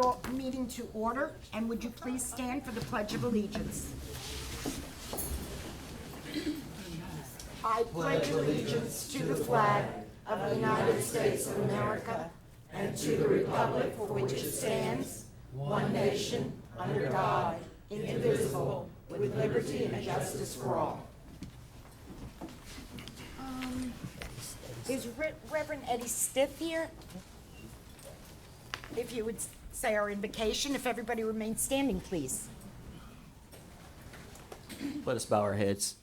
call meeting to order, and would you please stand for the Pledge of Allegiance? I pledge allegiance to the flag of the United States of America and to the republic for which it stands, one nation, under God, indivisible, with liberty and justice for all. Is Reverend Eddie Stiff here? If you would say our invocation, if everybody remains standing, please. Let us bow our heads.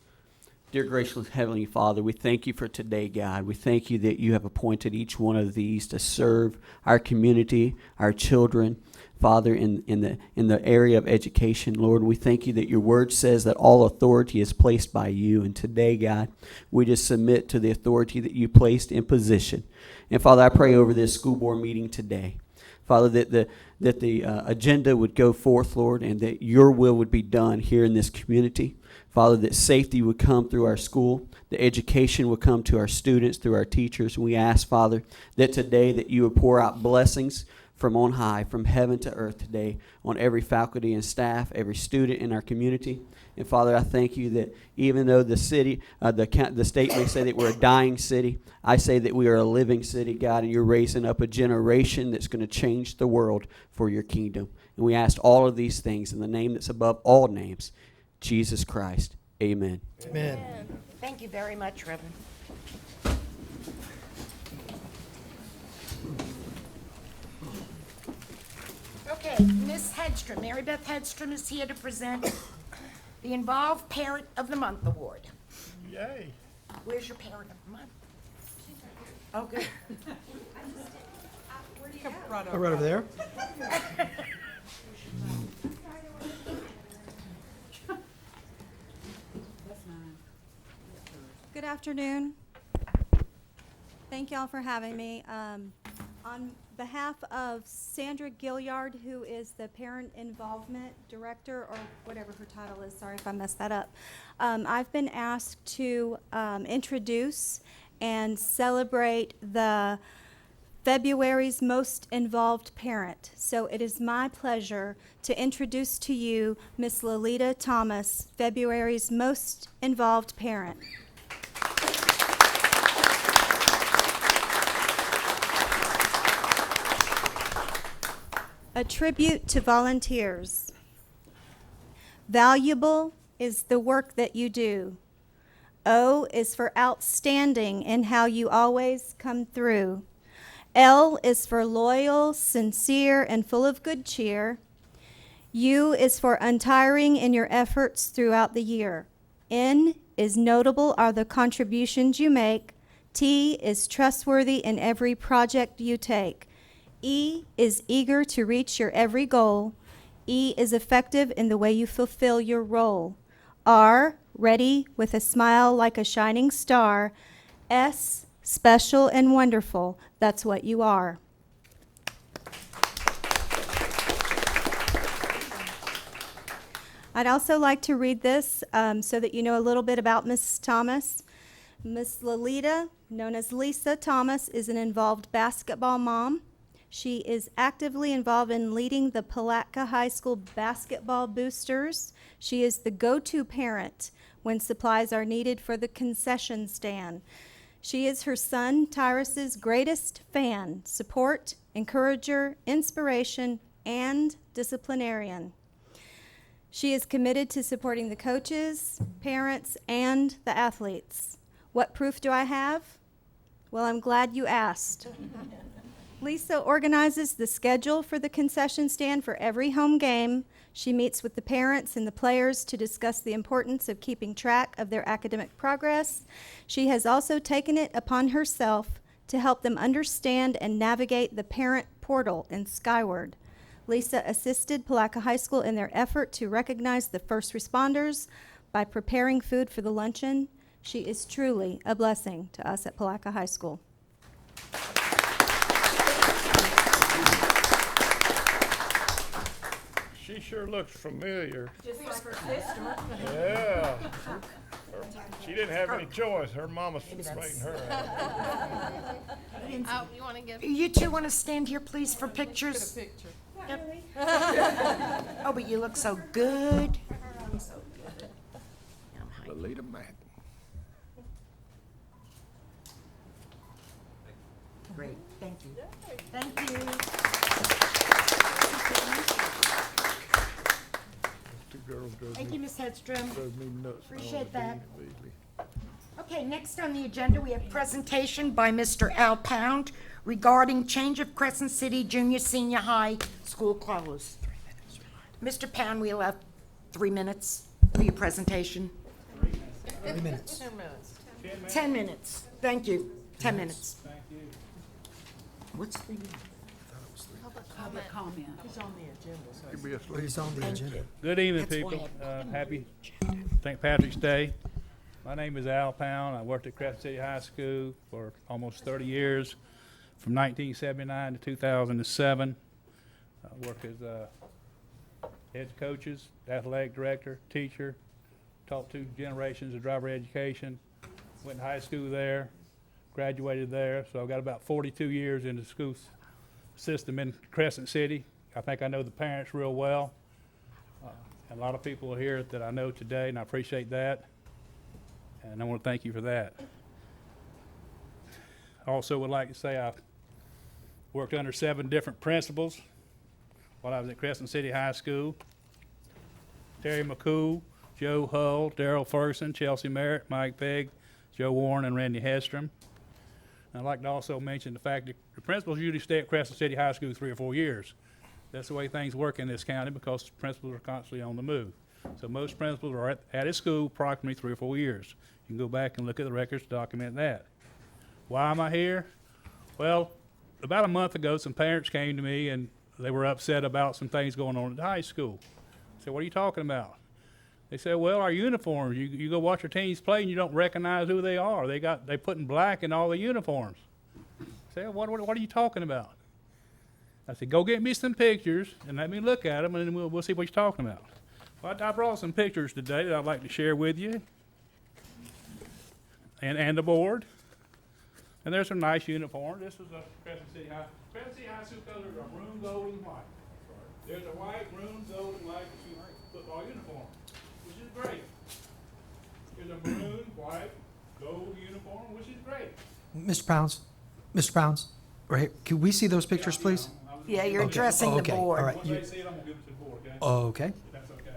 Dear gracious Heavenly Father, we thank you for today, God. We thank you that you have appointed each one of these to serve our community, our children, Father, in the area of education. Lord, we thank you that your word says that all authority is placed by you. And today, God, we just submit to the authority that you placed in position. And Father, I pray over this school board meeting today, Father, that the agenda would go forth, Lord, and that your will would be done here in this community. Father, that safety would come through our school, the education would come to our students through our teachers. And we ask, Father, that today that you would pour out blessings from on high, from heaven to earth today on every faculty and staff, every student in our community. And Father, I thank you that even though the city, the state may say that we're a dying city, I say that we are a living city, God, and you're raising up a generation that's going to change the world for your kingdom. And we ask all of these things in the name that's above all names, Jesus Christ. Amen. Amen. Thank you very much, Reverend. Okay, Ms. Hedstrom, Mary Beth Hedstrom is here to present the Involved Parent of the Month Award. Yay. Where's your Parent of the Month? Oh, good. Right over there. Good afternoon. Thank y'all for having me. On behalf of Sandra Gilliard, who is the Parent Involvement Director, or whatever her title is, sorry if I messed that up, I've been asked to introduce and celebrate the February's Most Involved Parent. So it is my pleasure to introduce to you Miss Lolita Thomas, February's Most Involved Parent. A tribute to volunteers. Valuable is the work that you do. O is for outstanding in how you always come through. L is for loyal, sincere, and full of good cheer. U is for untiring in your efforts throughout the year. N is notable are the contributions you make. T is trustworthy in every project you take. E is eager to reach your every goal. E is effective in the way you fulfill your role. R, ready with a smile like a shining star. S, special and wonderful. That's what you are. I'd also like to read this so that you know a little bit about Miss Thomas. Miss Lolita, known as Lisa Thomas, is an involved basketball mom. She is actively involved in leading the Palatka High School basketball boosters. She is the go-to parent when supplies are needed for the concession stand. She is her son Tyrus's greatest fan, support, encourager, inspiration, and disciplinarian. She is committed to supporting the coaches, parents, and the athletes. What proof do I have? Well, I'm glad you asked. Lisa organizes the schedule for the concession stand for every home game. She meets with the parents and the players to discuss the importance of keeping track of their academic progress. She has also taken it upon herself to help them understand and navigate the parent portal in Skyward. Lisa assisted Palatka High School in their effort to recognize the first responders by preparing food for the luncheon. She is truly a blessing to us at Palatka High School. She sure looks familiar. Just like her sister. Yeah. She didn't have any choice. Her mama straightened her out. You want to give? You two want to stand here, please, for pictures? Oh, but you look so good. Lolita Mack. Great, thank you. Thank you. Two girls Thank you, Ms. Hedstrom. drove me nuts. Appreciate that. Okay, next on the agenda, we have presentation by Mr. Al Pound regarding change of Crescent City Junior Senior High school clothes. Mr. Pound, we'll have 3 minutes for your presentation. 3 minutes. 10 minutes. Thank you. 10 minutes. What's 3 minutes? Public comment. Give me a slip. He's on the agenda. Good evening, That's people. why Happy St. Patrick's Day. My name is Al Pound. I worked at Crescent City High School for almost 30 years, from 1979 to 2007. I worked as head coaches, athletic director, teacher, taught 2 generations of driver education, went to high school there, graduated there, so I've got about 42 years in the school system in Crescent City. I think I know the parents real well. And a lot of people are here that I know today, and I appreciate that. And I want to thank you for that. Also would like to say I worked under 7 different principals while I was at Crescent City High School. Terry McCool, Joe Hull, Darrell Ferguson, Chelsea Merritt, Mike Pegg, Joe Warren, and Randy Hedstrom. And I'd like to also mention the fact that the principals usually stay at Crescent City High School 3 or 4 years. That's the way things work in this county because principals are constantly on the move. So most principals are at a school approximately 3 or 4 years. You can go back and look at the records to document that. Why am I here? Well, about a month ago, some parents came to me and they were upset about some things going on at the high school. I said, what are you talking about? They said, well, our uniforms, you go watch your teams play and you don't recognize who they are. They putting black in all the uniforms. I said, what are you talking about? I said, go get me some pictures and let me look at them and then we'll see what you're talking about. Well, I brought some pictures today that I'd like to share with you and the board. And there's some nice uniforms. This is a Crescent City High. Crescent City High School colors are maroon, gold, and white. There's a white, maroon, gold, and white football uniform, which is great. There's a maroon, white, gold uniform, which is great. Mr. Pounds, right here. Can we see those pictures, please? Yeah, you're Okay. addressing Oh, the okay. board. All right. Once they see it, I'm gonna give it to the board, okay? Okay. If that's okay.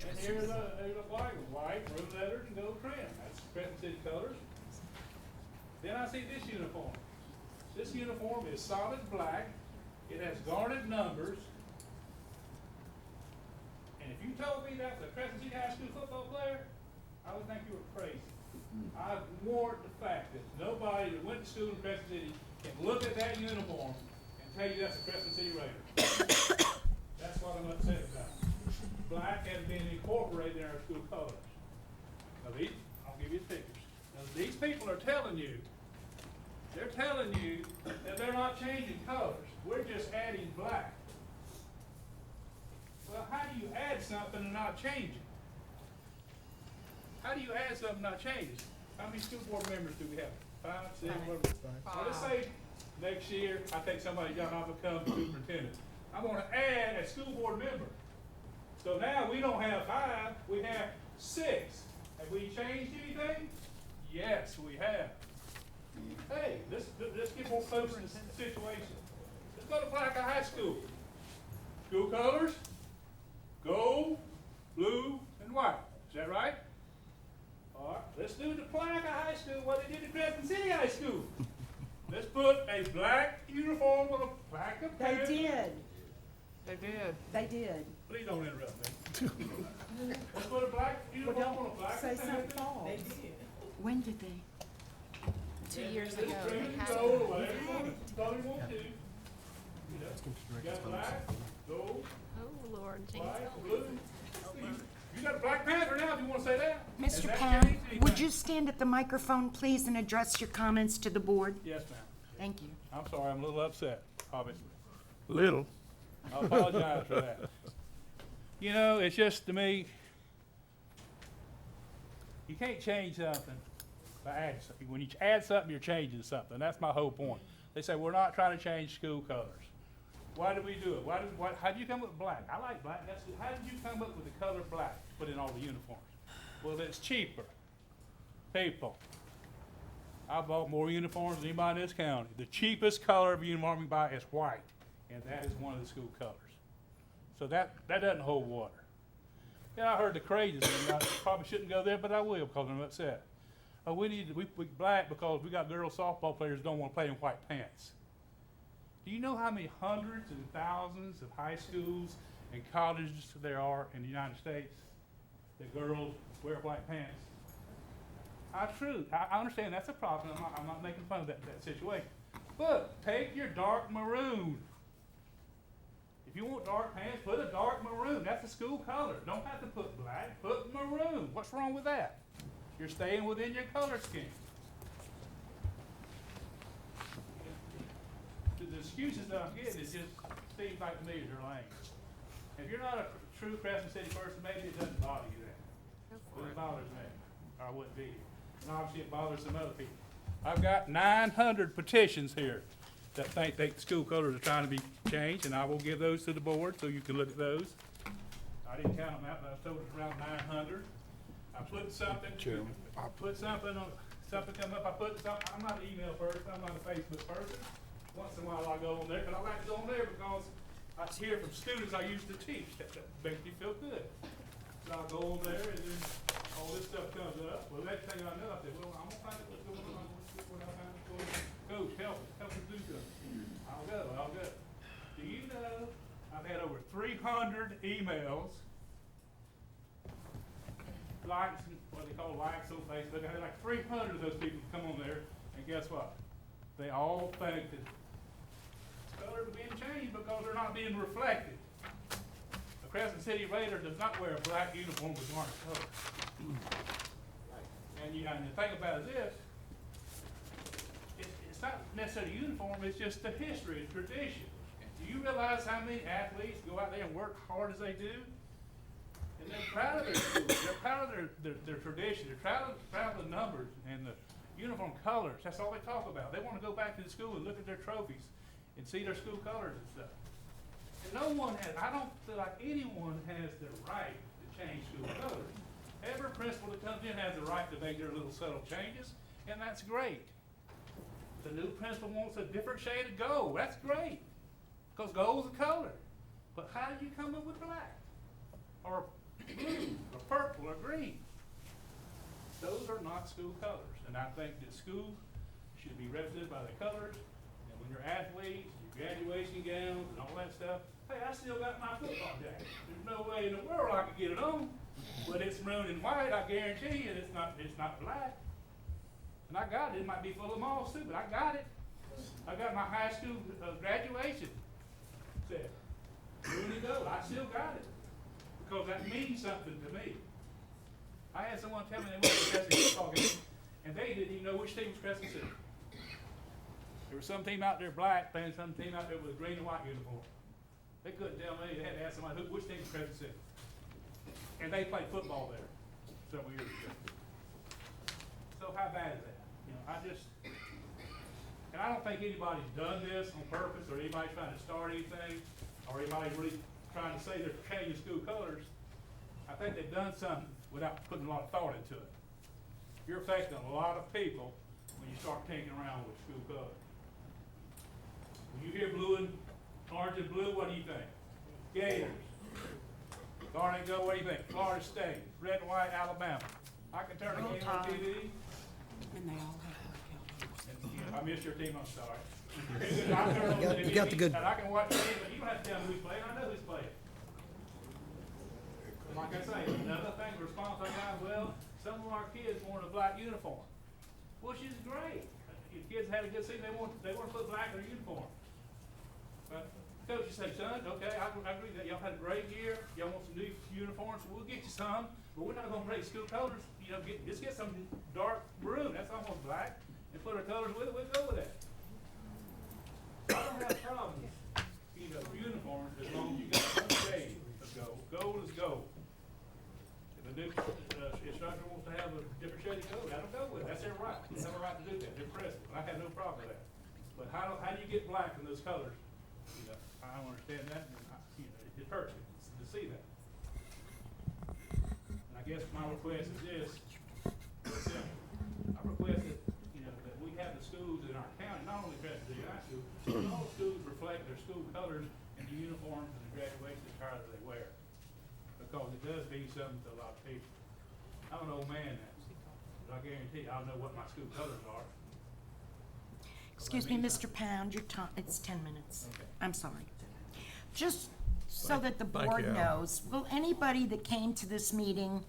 And here's a black one, white, maroon letters, and gold trim. That's Crescent City colors. Then I see this uniform. This uniform is solid black. It has garnet numbers. And if you told me that was a Crescent City High School football player, I would think you were crazy. I warrant the fact that nobody that went to school in Crescent City can look at that uniform and tell you that's a Crescent City Raider. That's what I'm upset about. Black has been incorporated in our school colors. Now I'll give you pictures. Now these people are telling you that they're not changing colors. We're just adding black. Well, how do you add something and not change it? How do you add something and not change it? How many school board members do we have? 5, 6, whatever. So let's say next year I take somebody's job and I become superintendent. I'm going to add a school board member. So now we don't have 5, we have 6. Have we changed anything? Yes, we have. Hey, let's get more close to the situation. Let's go to Placa High School. School colors, gold, blue, and white. Is that right? All right, let's do the Placa High School what they did at Crescent City High School. Let's put a black uniform with a black appearance. They did. Please don't interrupt me. Let's put a black uniform on a black appearance. When did they? 2 years ago. Trim they and had gold, it. or whatever you want to do. You got black, gold, Oh, Lord, white, Jesus. blue. You got a Black Panther now, if you want to say that. Has Mr. that Pound, changed anything? would you stand at the microphone, please, and address your comments to the board? Yes, ma'am. Thank you. I'm sorry, I'm a little upset, obviously. Little. I apologize for that. You know, it's just to me, you can't change something by adding something. When you add something, you're changing something. That's my whole point. They say, we're not trying to change school colors. Why did we do it? How did you come up with black? I like black. That's good. How did you come up with the color black? Put in all the uniforms. Well, it's cheaper. People. I bought more uniforms than anybody in this county. The cheapest color of uniform you buy is white, and that is one of the school colors. So that doesn't hold water. Yeah, I heard the crazy thing. I probably shouldn't go there, but I will because I'm upset. Oh, we black because we got girls softball players who don't want to play in white pants. Do you know how many hundreds and thousands of high schools and colleges there are in the United States that girls wear white pants? True. I understand that's a problem. I'm not making fun of that situation. But take your dark maroon. If you want dark pants, put a dark maroon. That's a school color. Don't have to put black. Put maroon. What's wrong with that? You're staying within your color scheme. The excuses that I'm getting is just seems like to me they're lame. If you're not a true Crescent City person, maybe it doesn't bother you then. But it bothers me. I wouldn't be here. And obviously it bothers some other people. I've got 900 petitions here that think the school colors are trying to be changed, and I will give those to the board so you can look at those. I didn't count them out, but I was told it's around 900. I put something, something come up, I put something, I'm not an email person, I'm not a Facebook person. Once in a while I go on there, but I like to go on there because I hear from students I used to teach. That makes me feel good. So I'll go on there and then all this stuff comes up. Well, next thing I know, I said, well, I'm gonna find out what's going on. What I find what's going on. Coach, help us do something. I'll go. Do you know I've had over 300 emails, likes, what they call likes on Facebook. I had like 300 of those people come on there, and guess what? They all think that colors are being changed because they're not being reflected. A Crescent City Raider does not wear a black uniform with orange colors. And the thing about it is this, it's not necessarily uniform, it's just the history and tradition. Do you realize how many athletes go out there and work hard as they do? And they're proud of their school, they're proud of their tradition, they're proud of the numbers and the uniform colors. That's all they talk about. They want to go back to the school and look at their trophies and see their school colors and stuff. And no one has, I don't feel like anyone has the right to change school colors. Every principal that comes in has the right to make their little subtle changes, and that's great. The new principal wants a different shade of gold. That's great, because gold's a color. But how do you come up with black, or blue, or purple, or green? Those are not school colors, and I think that school should be represented by the colors. And when you're athletes, your graduation gowns, and all that stuff, hey, I still got my football jacket. There's no way in the world I could get it on, but it's maroon and white. I guarantee you, it's not black. And I got it. It might be full of moths too, but I got it. I got my high school graduation set, maroon and gold. I still got it because that means something to me. I had someone tell me they went to Crescent football game, and they didn't even know which team was Crescent City. There was some team out there black playing some team out there with a green and white uniform. They couldn't tell me. They had to ask somebody which team was Crescent City. And they played football there several years ago. So how bad is that? And I don't think anybody's done this on purpose, or anybody's trying to start anything, or anybody's really trying to say they're changing school colors. I think they've done something without putting a lot of thought into it. You're affecting a lot of people when you start tinkering around with school colors. When you hear blue and orange and blue, what do you think? Gators. Garnet Go, what do you think? Florida State. Red and white, Alabama. I can turn the game on TV. And they all have I missed your team, I'm sorry. I turn on You got the good. And I can watch the game, but you don't have to tell me who's playing. I know who's playing. Like I say, another thing, the response I got, well, some of our kids want a black uniform, which is great. If kids had a good season, they want to put black in their uniform. But coach, you say, son, okay, I agree that y'all had a great year. Y'all want some new uniforms, so we'll get you some. But we're not going to break school colors. Just get some dark maroon. That's almost black, and put our colors with it. We'll go with that. I don't have problems, uniforms as long as you got one shade of gold. Gold is gold. If a new instructor wants to have a different shade of gold, I don't go with it. That's their right. They have a right to do that. They're principal. I have no problem with that. But how do you get black in those colors? I I don't understand that, and it hurts me to see that. And I guess my request is this, it's simple. I request that, that we have the schools in our county, not only Crescent City High School, but all schools reflect their school colors in the uniforms and the graduation attire that they wear. Because it does mean something to a lot of people. I'm an old man now, but I guarantee you, I know what my school colors are. Excuse me, Mr. Pound, your time, it's 10 minutes. Okay. I'm sorry. Just so that the Thank board you, Al. knows, will anybody that came to this meeting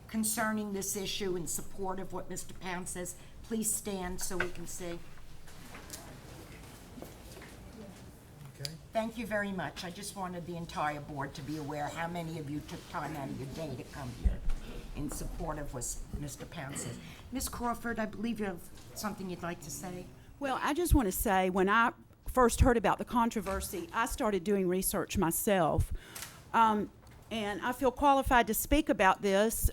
concerning this issue in support of what Mr. Pound says, please stand so we can see? Okay. Thank you very much. I just wanted the entire board to be aware how many of you took time out of your day to come here in support of what Mr. Pound says. Ms. Crawford, I believe you have something you'd like to say? Well, I just want to say, when I first heard about the controversy, I started doing research myself. And I feel qualified to speak about this.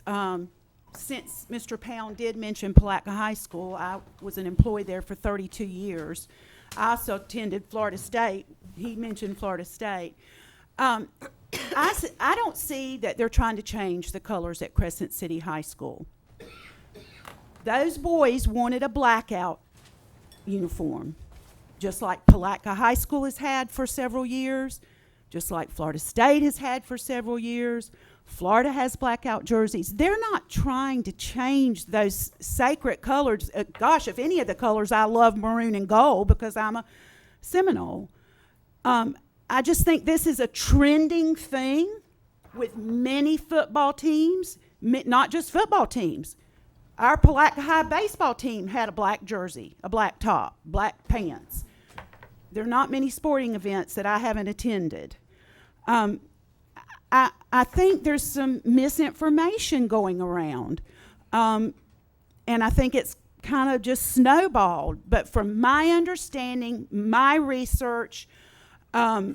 Since Mr. Pound did mention Palatka High School, I was an employee there for 32 years. I also attended Florida State. He mentioned Florida State. I don't see that they're trying to change the colors at Crescent City High School. Those boys wanted a blackout uniform, just like Palatka High School has had for several years, just like Florida State has had for several years. Florida has blackout jerseys. They're not trying to change those sacred colors. Gosh, if any of the colors, I love maroon and gold because I'm a Seminole. I just think this is a trending thing with many football teams, not just football teams. Our Palatka High baseball team had a black jersey, a black top, black pants. There are not many sporting events that I haven't attended. I think there's some misinformation going around, and I think it's kind of just snowballed. But from my understanding, my research, I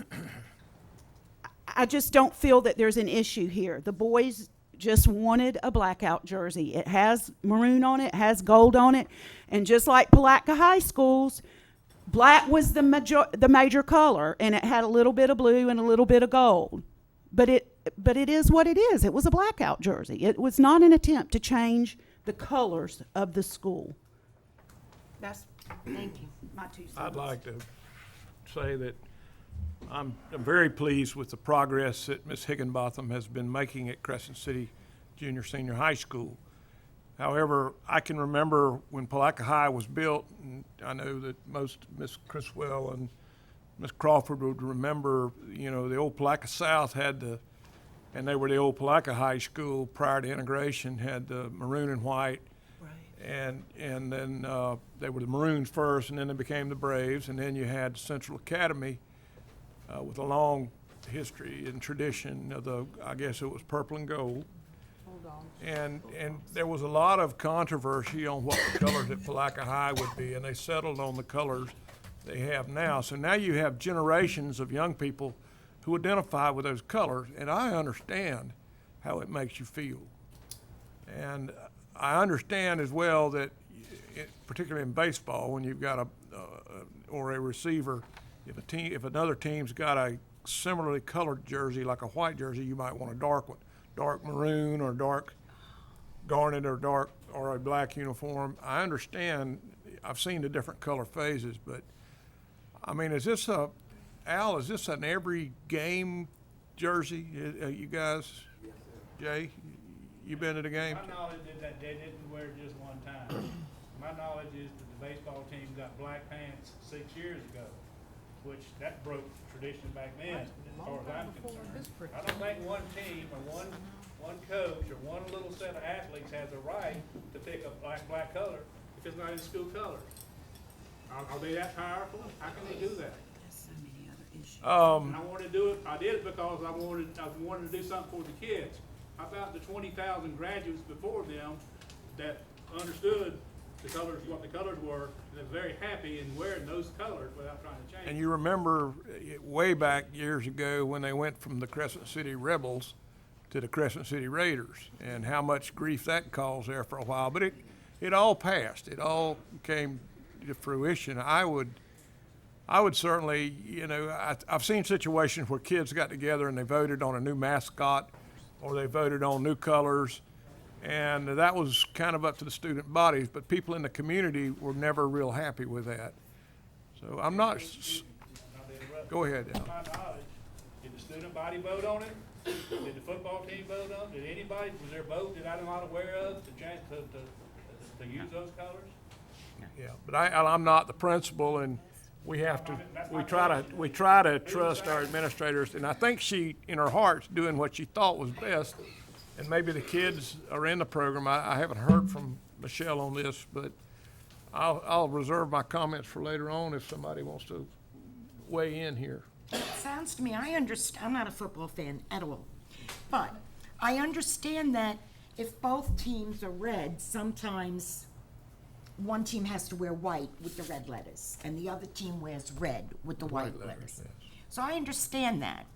just don't feel that there's an issue here. The boys just wanted a blackout jersey. It has maroon on it, has gold on it, and just like Palatka High Schools, black was the major color, and it had a little bit of blue and a little bit of gold. But it is what it is. It was a blackout jersey. It was not an attempt to change the colors of the school. That's, thank you. My 2 cents. I'd like to say that I'm very pleased with the progress that Ms. Higginbotham has been making at Crescent City Junior Senior High School. However, I can remember when Palatka High was built, and I know that most Ms. Criswell and Ms. Crawford would remember, the old Palatka South had and they were the old Palatka High School prior to integration, had the maroon and white. Right. And then they were the Maroons first, and then they became the Braves, and then you had Central Academy with a long history and tradition of I guess it was purple and gold. And there was a lot of controversy on what the colors at Palatka High would be, and they settled on the colors they have now. So now you have generations of young people who identify with those colors, and I understand how it makes you feel. And I understand as well that, particularly in baseball, when you've got a receiver, if another team's got a similarly colored jersey, like a white jersey, you might want a dark one, dark maroon or dark garnet or a black uniform. I understand. I've seen the different color phases, but I mean, is this an every game jersey? You guys, Jay, you been at a game? My knowledge is that they didn't wear it just one time. My knowledge is that the baseball team got black pants 6 years ago, which that broke tradition back then, as far as I'm concerned. I don't think one team or one coach or one little set of athletes has a right to pick a black color if it's not in school colors. Are they that powerful? How can they do that? And I wanted to do it. I did it because I wanted to do something for the kids. How about the 20,000 graduates before them that understood the colors, what the colors were, and they're very happy in wearing those colors without trying to change. And you remember way back years ago when they went from the Crescent City Rebels to the Crescent City Raiders, and how much grief that caused there for a while. But it all passed. It all came to fruition. I would I would certainly, I've seen situations where kids got together and they voted on a new mascot, or they voted on new colors, and that was kind of up to the student bodies, but people in the community were never real happy with that. So I'm not, go ahead, Al. To my knowledge, did the student body vote on it? Did the football team vote on it? Did anybody, was there a vote that I'm not aware of to change, to use those colors? Yeah, but I'm not the principal, and we have to, we try to trust our administrators, and I think she, in her heart's doing what she thought was best, and maybe the kids are in the program. I haven't heard from Michelle on this, but I'll reserve my comments for later on if somebody wants to weigh in here. It sounds to me, I understand, I'm not a football fan at all, but I understand that if both teams are red, sometimes one team has to wear white with the red letters, and the other team wears red with the white letters. So I understand that.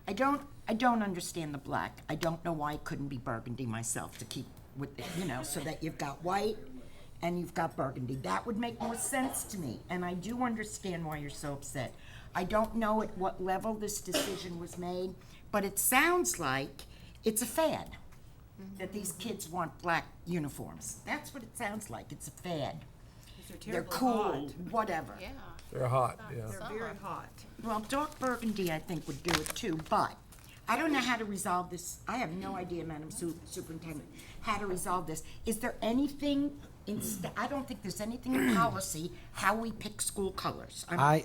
I don't understand the black. I don't know why it couldn't be burgundy myself to keep with, so that you've got white and you've got burgundy. That would make more sense to me, and I do understand why you're so upset. I don't know at what level this decision was made, but it sounds like it's a fad, that these kids want black uniforms. That's what it sounds like. It's a fad. They're cool, whatever. Yeah. They're hot, yeah. They're very hot. Well, dark burgundy, I think, would do it too, but I don't know how to resolve this. I have no idea, Madam Superintendent, how to resolve this. Is there anything, I don't think there's anything in policy how we pick school colors. I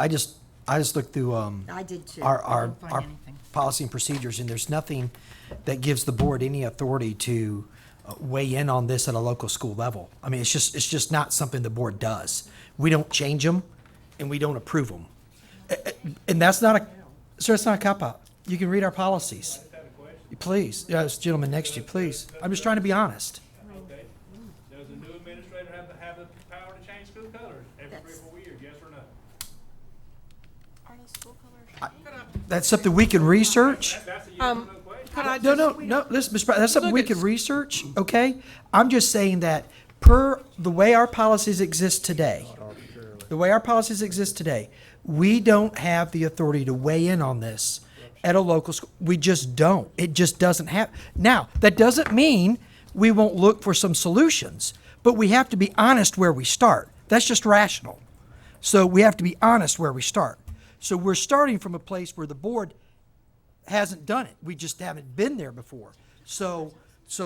just looked through I did too. our I didn't find our anything. policy and procedures, and there's nothing that gives the board any authority to weigh in on this at a local school level. I mean, it's just not something the board does. We don't change them, and we don't approve them. And that's not it's not a cop-out. You can read our policies. Please, this gentleman next to you, please. I'm just trying to be honest. Okay. Does the new administrator have the power to change school colors every 3 or 4 years, yes or no? Are those school colors? That's something we can research. That's a yes or no question. No, listen, Mr. President, that's something we can research, okay? I'm just saying that per the way our policies exist today, we don't have the authority to weigh in on this at a local school. We just don't. It just doesn't happen. Now, that doesn't mean we won't look for some solutions, but we have to be honest where we start. That's just rational. So we have to be honest where we start. So we're starting from a place where the board hasn't done it. We just haven't been there before. So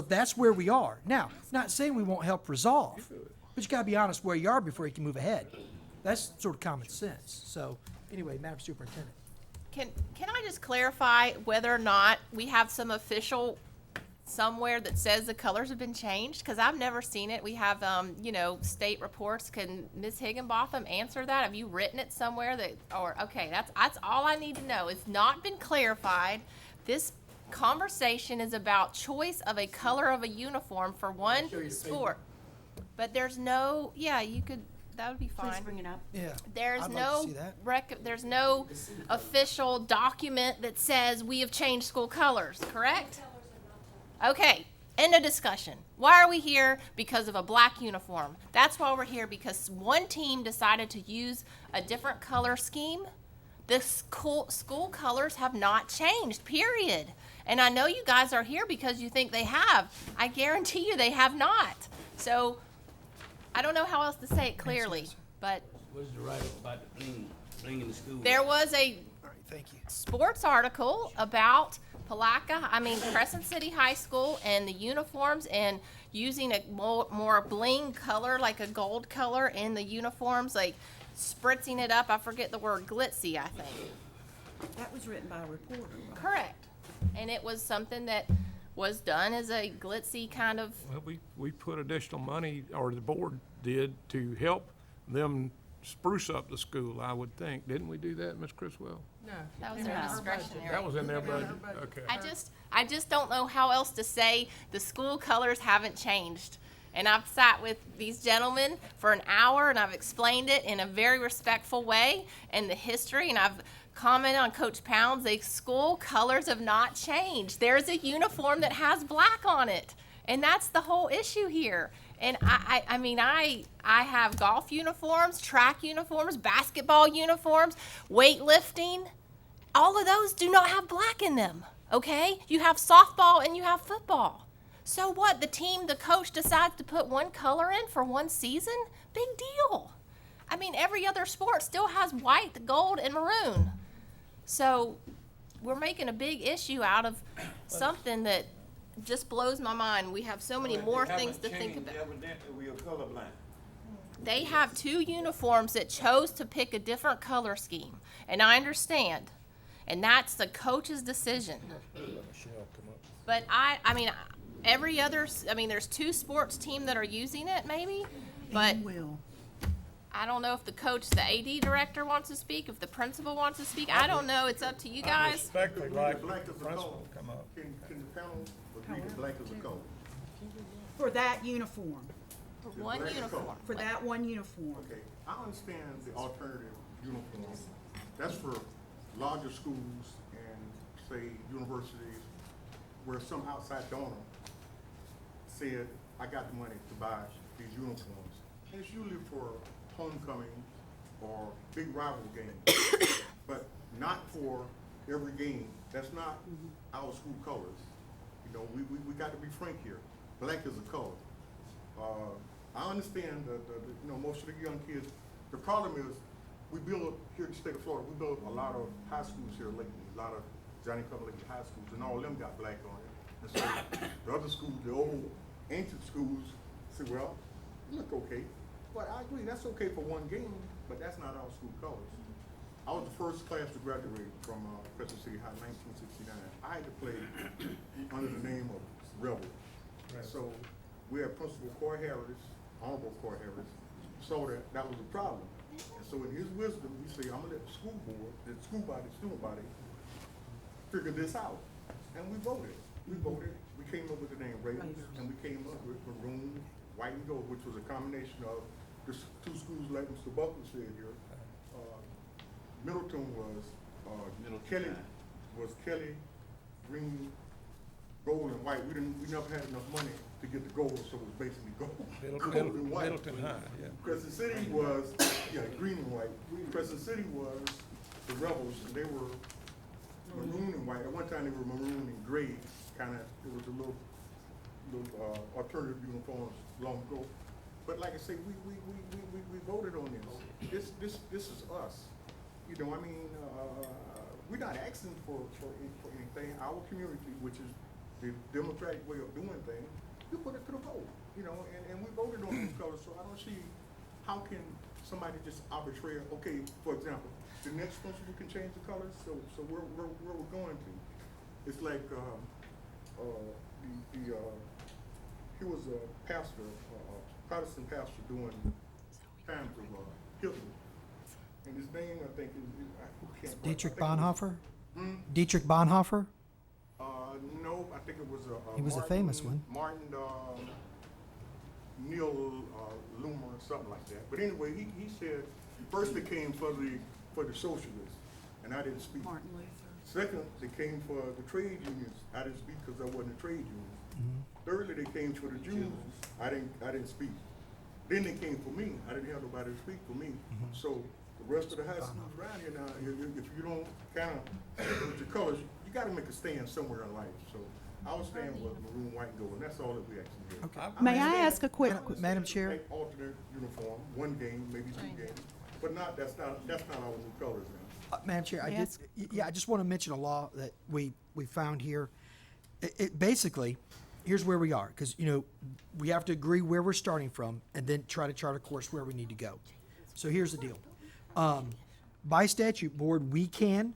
that's where we are. Now, not saying we won't help resolve, but you gotta be honest where you are before you can move ahead. That's sort of common sense. So anyway, Madam Superintendent. Can I just clarify whether or not we have some official somewhere that says the colors have been changed? Because I've never seen it. We have, state reports. Can Ms. Higginbotham answer that? Have you written it somewhere okay, that's all I need to know. It's not been clarified. This conversation is about choice of a color of a uniform for one sport. But there's no, that would be fine. Please bring it up. Yeah. There's I'd like no to see that. there's no official document that says we have changed school colors, correct? Okay, end of discussion. Why are we here? Because of a black uniform. That's why we're here, because one team decided to use a different color scheme. The school colors have not changed, period. And I know you guys are here because you think they have. I guarantee you they have not. So I don't know how else to say it clearly, but What's the right about the bling in the school? there was a All right, thank you. sports article about Crescent City High School and the uniforms and using a more bling color, like a gold color in the uniforms, like spritzing it up. I forget the word, glitzy, I think. That was written by a reporter. Right? Correct. And it was something that was done as a glitzy kind of, Well, we put additional money, or the board did, to help them spruce up the school, I would think. Didn't we do that, Ms. Criswell? that was their discretionary. That was in their budget, okay. I just don't know how else to say the school colors haven't changed. And I've sat with these gentlemen for an hour and I've explained it in a very respectful way and the history, and I've commented on Coach Pounds. The school colors have not changed. There's a uniform that has black on it. And that's the whole issue here. And I mean, I have golf uniforms, track uniforms, basketball uniforms, weightlifting. All of those do not have black in them, okay? You have softball and you have football. So what? The coach decides to put one color in for one season? Big deal. I mean, every other sport still has white, gold, and maroon. So we're making a big issue out of something that just blows my mind. We have so many more things to think about. Evidently, we are colorblind. They have 2 uniforms that chose to pick a different color scheme, and I understand. And that's the coach's decision. But I mean, there's 2 sports team that are using it maybe, but I don't know if the coach, the AD director wants to speak, if the principal wants to speak. I don't know. It's up to you I guys. respectfully like the Black is a principal color. to come up. Can the panel agree that black is a color? For that uniform, For one black uniform. color. for that one uniform. Okay, I understand the alternative uniform. That's for larger schools and, say, universities, where some outside donor said, I got the money to buy these uniforms. And it's usually for homecoming or big rival games, but not for every game. That's not our school colors. You know, we got to be frank here. Black is a color. I understand most of the young kids, the problem is, we build, here in the state of Florida, we built a lot of high schools here lately, a lot of Johnny-come-lately high schools, and all of them got black on it. And so the other schools, the old ancient schools, say, well, you look okay. But I agree, that's okay for one game, but that's not our school colors. I was the first class to graduate from Crescent City High in 1969. I had to play under the name of Rebel. So we had Principal Coy Harris, Honorable Coy Harris, saw that that was a problem. And so in his wisdom, he said, I'm gonna let the school board, the school body, student body, figure this out. And we voted. We came up with the name Ravens, and we came up with maroon, white, and gold, which was a combination of the 2 schools like Mr. Buckler said here. Middleton was, Kelly, green, gold, and white. We never had enough money to get the gold, so it was basically gold. Gold and white. Middleton High, yeah. Crescent City was, green and white. Crescent City was the Rebels, and they were maroon and white. At one time, they were maroon and gray, kinda, it was a little alternative uniforms long ago. But like I say, we voted on this. This is us. You know, I mean, we're not asking for anything. Our community, which is the democratic way of doing things, we put it to the vote, you know, and we voted on these colors, so I don't see how can somebody just arbitrarily, okay, for example, the next principal can change the colors, so where we're going to. It's like, he was a pastor, Protestant pastor during times of Hitler. And his name, I think, is Dietrich Bonhoeffer? Dietrich Bonhoeffer? No, I think it was He was a famous one. Martin Neil Loomer or something like that. But anyway, he said first they came for the socialists, and I didn't speak. Martin Luther. Second, they came for the trade unions. I didn't speak because I wasn't a trade union. Thirdly, they came for the Jews. I didn't speak. Then they came for me. I didn't have nobody to speak for me. So the rest of the high schools around here now, if you don't kind of with your colors, you got to make a stand somewhere in life. So our stand was maroon, white, and gold, and that's all that we actually did. Okay. May I ask a quick, Madam Chair? Like alternate uniform, one game, maybe 2 games, but that's not our new colors now. Madam Chair, I Yes. just want to mention a law that we found here. It basically, here's where we are, because, you know, we have to agree where we're starting from and then try to chart a course where we need to go. So here's the deal. By statute, board, we can,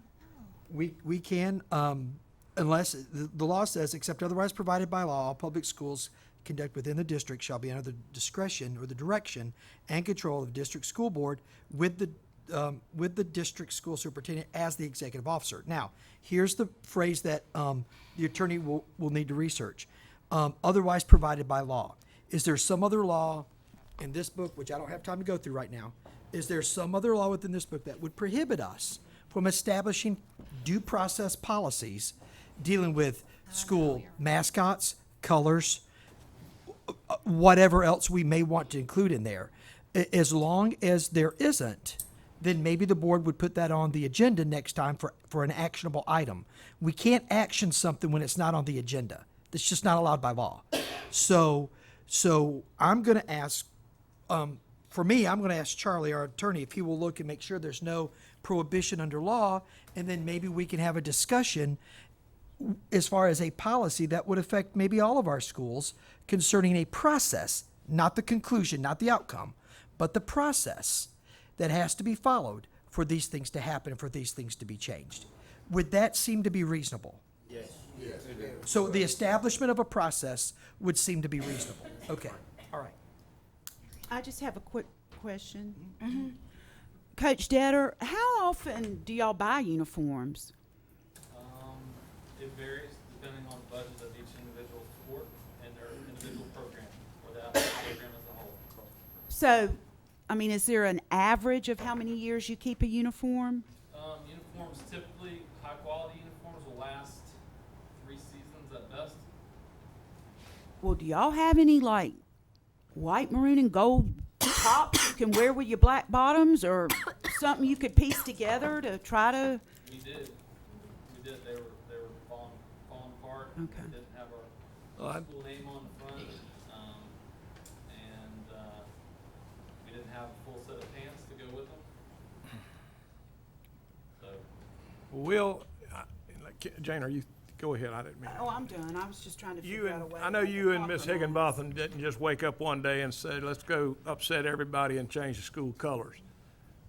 unless the law says, except otherwise provided by law, all public schools conduct within the district shall be under the discretion or the direction and control of the district school board with the district school superintendent as the executive officer. Now, here's the phrase that the attorney will need to research. Otherwise provided by law. Is there some other law in this book, which I don't have time to go through right now, is there some other law within this book that would prohibit us from establishing due process policies dealing with school mascots, colors, whatever else we may want to include in there. As long as there isn't, then maybe the board would put that on the agenda next time for an actionable item. We can't action something when it's not on the agenda. That's just not allowed by law. So I'm going to ask, for me, I'm going to ask Charlie, our attorney, if he will look and make sure there's no prohibition under law, and then maybe we can have a discussion as far as a policy that would affect maybe all of our schools concerning a process, not the conclusion, not the outcome, but the process that has to be followed for these things to happen and for these things to be changed. Would that seem to be reasonable? Yes. So the establishment of a process would seem to be reasonable. Okay, all right. I just have a quick question. Coach Detter, how often do y'all buy uniforms? It varies depending on the budget of each individual sport and their individual program, or the athletic program as a whole. So, I mean, is there an average of how many years you keep a uniform? Uniforms, typically, high-quality uniforms will last 3 seasons at best. Well, do y'all have any, like, white, maroon, and gold tops you can wear with your black bottoms, or something you could piece together to try to? We did. They were falling apart. Okay. We didn't have Well, our school name on the front, and we didn't have a full set of pants to go with them. So. Will, Jane, are you, go ahead, I didn't mean. Oh, I'm done. I was just trying to You figure out a and, way. I know to you and Miss compromise. Higginbotham didn't just wake up one day and say, let's go upset everybody and change the school colors.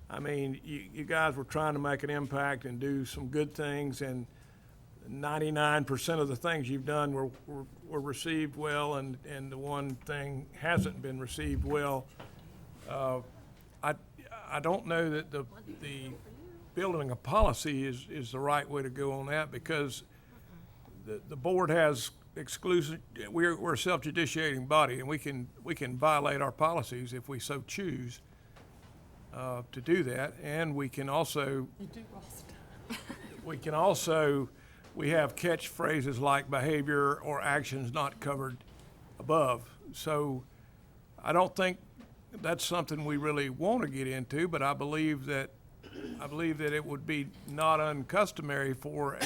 I mean, you guys were trying to make an impact and do some good things, and 99% of the things you've done were received well, and the one thing hasn't been received well. I don't know that the building a policy is the right way to go on that, because the board has exclusive, we're a self-judiciating body, and we can violate our policies if we so choose to do that. And we can also, we have catchphrases like behavior or actions not covered above. So I don't think that's something we really want to get into, but I believe that it would be not uncustomary for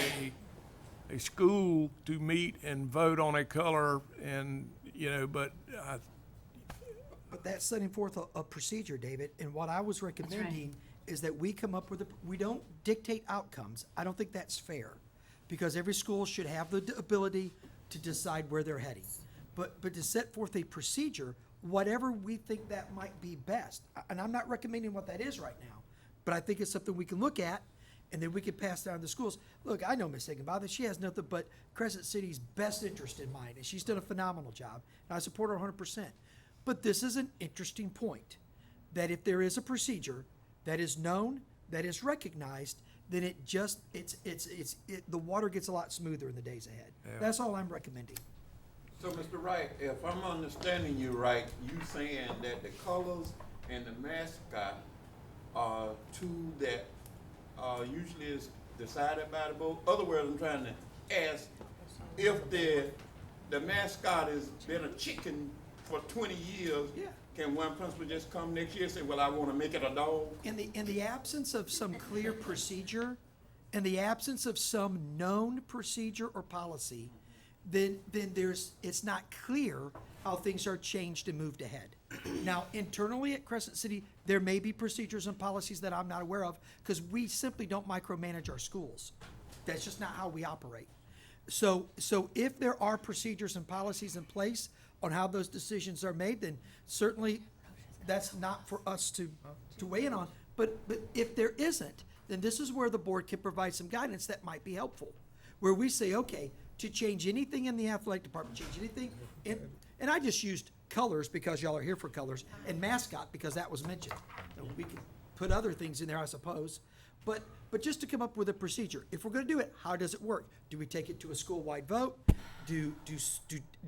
a school to meet and vote on a color, and, but But that's setting forth a procedure, David, and what I was recommending is that we come up with we don't dictate outcomes. I don't think that's fair, because every school should have the ability to decide where they're heading. But to set forth a procedure, whatever we think that might be best, and I'm not recommending what that is right now, but I think it's something we can look at, and then we can pass down to schools. Look, I know Ms. Higginbotham, she has nothing but Crescent City's best interest in mind, and she's done a phenomenal job, and I support her 100%. But this is an interesting point, that if there is a procedure that is known, that is recognized, then the water gets a lot smoother in the days ahead. Yeah. That's all I'm recommending. So, Mr. Wright, if I'm understanding you right, you saying that the colors and the mascot are two that usually is decided by the board. Other words, I'm trying to ask, if the mascot has been a chicken for 20 years, Yeah. can one principal just come next year and say, well, I want to make it a dog? In the absence of some clear procedure, in the absence of some known procedure or policy, then it's not clear how things are changed and moved ahead. Now, internally at Crescent City, there may be procedures and policies that I'm not aware of, because we simply don't micromanage our schools. That's just not how we operate. So if there are procedures and policies in place on how those decisions are made, then certainly that's not for us to weigh in on. But if there isn't, then this is where the board can provide some guidance that might be helpful, where we say, okay, to change anything in the athletic department, change anything and I just used colors because y'all are here for colors, and mascot because that was mentioned. And we can put other things in there, I suppose, but just to come up with a procedure. If we're gonna do it, how does it work? Do we take it to a school-wide vote? Do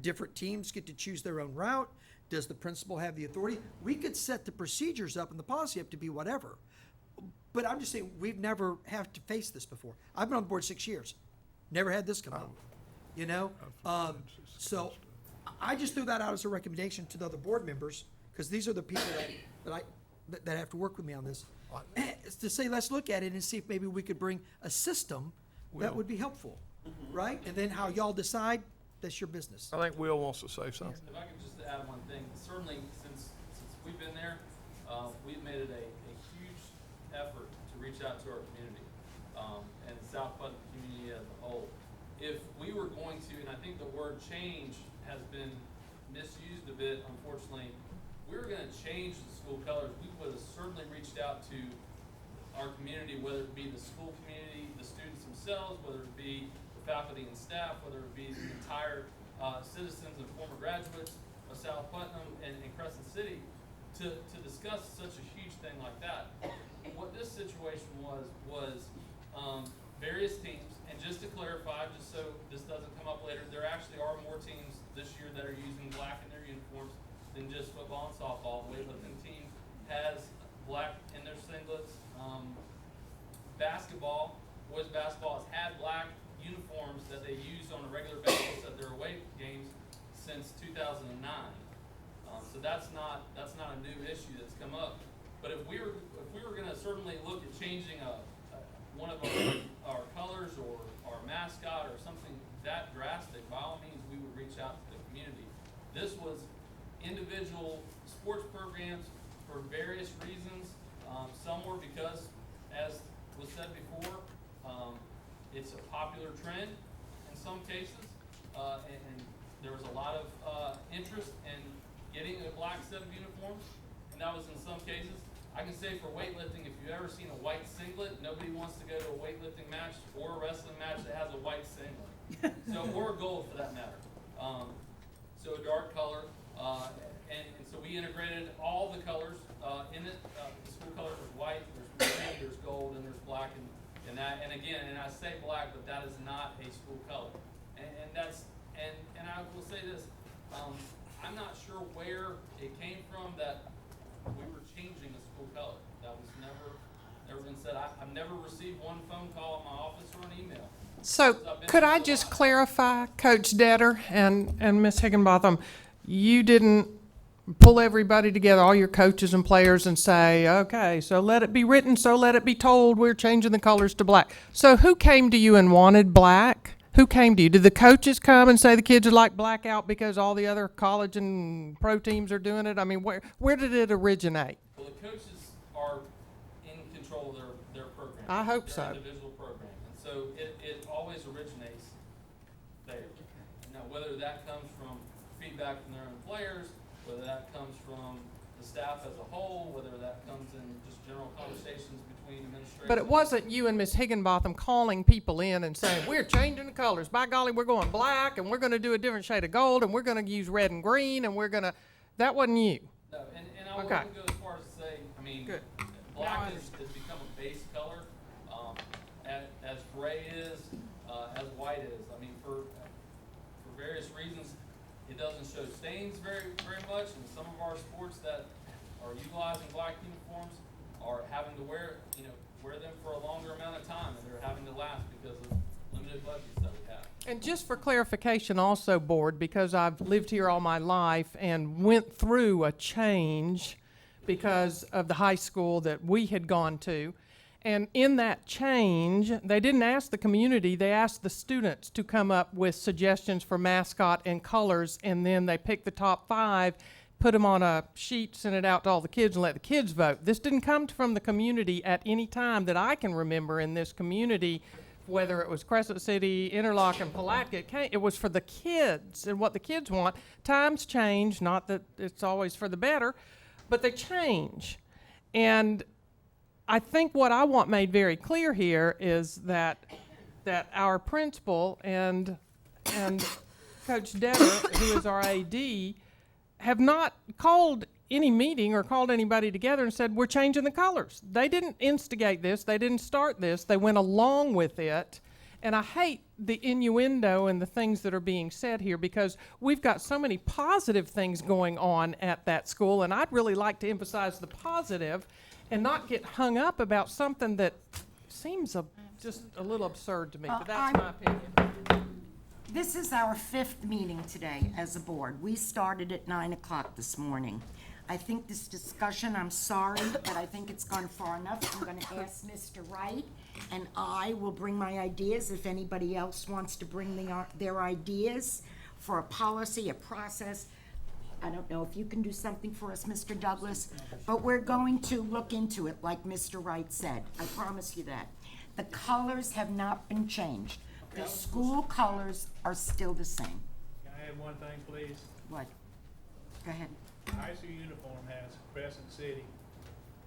different teams get to choose their own route? Does the principal have the authority? We could set the procedures up and the policy up to be whatever. But I'm just saying, we've never had to face this before. I've been on the board 6 years, never had this come up, So I just threw that out as a recommendation to the other board members, because these are the people that have to work with me on this. Is to say, let's look at it and see if maybe we could bring a system that would be helpful, right? And then how y'all decide, that's your business. I think Will wants to say something. If I could just add one thing, certainly since we've been there, we've made it a huge effort to reach out to our community, and the South Putnam community as a whole. If we were going to, and I think the word change has been misused a bit, unfortunately, we were gonna change the school colors, we would have certainly reached out to our community, whether it be the school community, the students themselves, whether it be the faculty and staff, whether it be the entire citizens and former graduates of South Putnam and Crescent City, to discuss such a huge thing like that. What this situation was various teams, and just to clarify, just so this doesn't come up later, there actually are more teams this year that are using black in their uniforms than just football and softball. The weightlifting team has black in their singlets. Boys basketball has had black uniforms that they use on a regular basis at their away games since 2009. So that's not a new issue that's come up. But if we were going to certainly look at changing one of our colors or our mascot or something that drastic, by all means we would reach out to the community. This was individual sports programs for various reasons. Some were because, as was said before, it's a popular trend in some cases, and there was a lot of interest in getting a black set of uniforms, and that was in some cases. I can say for weightlifting, if you've ever seen a white singlet, nobody wants to go to a weightlifting match or a wrestling match that has a white singlet. Or gold for that matter. So a dark color, and so we integrated all the colors in it. The school colors are white, there's green, there's gold, and there's black, and that. And again, and I say black, but that is not a school color. And that's and I will say this. I'm not sure where it came from that we were changing the school color. That was never been said. I've never received one phone call in my office or an email. So could I just clarify, Coach Detter and Ms. Higginbotham, you didn't pull everybody together, all your coaches and players, and say, okay, so let it be written, so let it be told, we're changing the colors to black. So who came to you and wanted black? Who came to you? Did the coaches come and say the kids would like blackout because all the other college and pro teams are doing it? I mean, where did it originate? Well, the coaches are in control of their program. I hope their so. Individual program, and so it always originates there. Now, whether that comes from feedback from their own players, whether that comes from the staff as a whole, whether that comes in just general conversations between administrators. But it wasn't you and Ms. Higginbotham calling people in and saying, we're changing the colors. By golly, we're going black, and we're going to do a different shade of gold, and we're going to use red and green, and we're going to... That wasn't you. No, and I wouldn't go as far as to say, I mean, Good. black has become a base color, as gray is, as white is. I mean, for various reasons, it doesn't show stains very much, and some of our sports that are utilizing black uniforms are having to wear them for a longer amount of time, and they're having to last because of limited budgets that we have. And just for clarification also, Board, because I've lived here all my life and went through a change because of the high school that we had gone to, and in that change, they didn't ask the community, they asked the students to come up with suggestions for mascot and colors, and then they picked the top 5, put them on a sheet, sent it out to all the kids, and let the kids vote. This didn't come from the community at any time that I can remember in this community, whether it was Crescent City, Interlochen, and Palatka. It was for the kids and what the kids want. Times change, not that it's always for the better, but they change. And I think what I want made very clear here is that our principal and Coach Detter, who is our AD, have not called any meeting or called anybody together and said, we're changing the colors. They didn't instigate this. They didn't start this. They went along with it. And I hate the innuendo and the things that are being said here, because we've got so many positive things going on at that school, and I'd really like to emphasize the positive and not get hung up about something that seems just a little absurd to me, but that's my opinion. This is our 5th meeting today as a board. We started at 9 o'clock this morning. I think this discussion, I'm sorry, but I think it's gone far enough. I'm going to ask Mr. Wright, and I will bring my ideas if anybody else wants to bring their ideas for a policy, a process. I don't know if you can do something for us, Mr. Douglas, but we're going to look into it like Mr. Wright said. I promise you that. The colors have not been changed. The school colors are still the same. Can I add one thing, please? What? Go ahead. High school uniform has Crescent City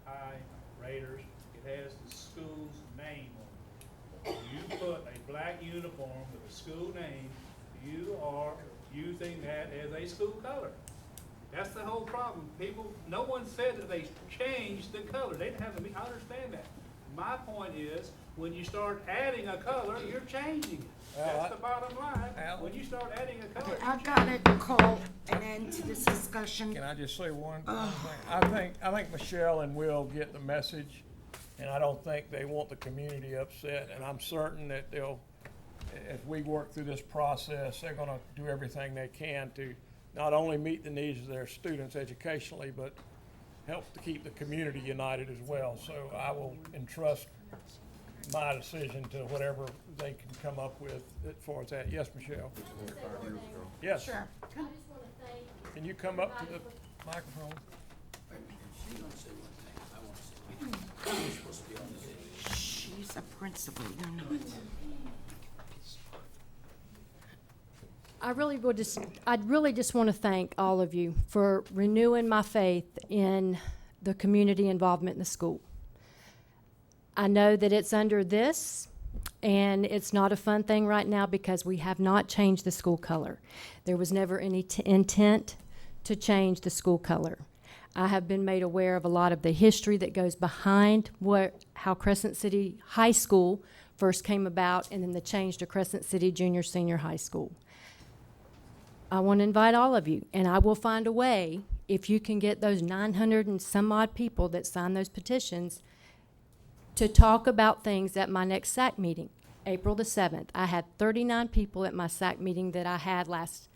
High Raiders. It has the school's name on it. You put a black uniform with a school name, you are using that as a school color. That's the whole problem. People, no one said that they changed the color. They didn't have to, I understand that. My point is, when you start adding a color, you're changing it. That's the bottom line. When you start adding a color, I've got to call an end to this discussion. Can I just say one thing? I think Michelle and Will get the message, and I don't think they want the community upset, and I'm certain that they'll, as we work through this process, they're gonna do everything they can to not only meet the needs of their students educationally, but help to keep the community united as well. So I will entrust my decision to whatever they can come up with as far as that. Yes, Michelle? Yes? Sure. I just want to thank Can you come up to the microphone? She's gonna say one thing, I wanna say one thing. You're supposed to be on this. She's a principal, you're not. I'd really just want to thank all of you for renewing my faith in the community involvement in the school. I know that it's under this, and it's not a fun thing right now because we have not changed the school color. There was never any intent to change the school color. I have been made aware of a lot of the history that goes behind how Crescent City High School first came about, and then the change to Crescent City Junior Senior High School. I want to invite all of you, and I will find a way, if you can get those 900 and some odd people that signed those petitions, to talk about things at my next SAC meeting, April the 7th. I had 39 people at my SAC meeting that I had last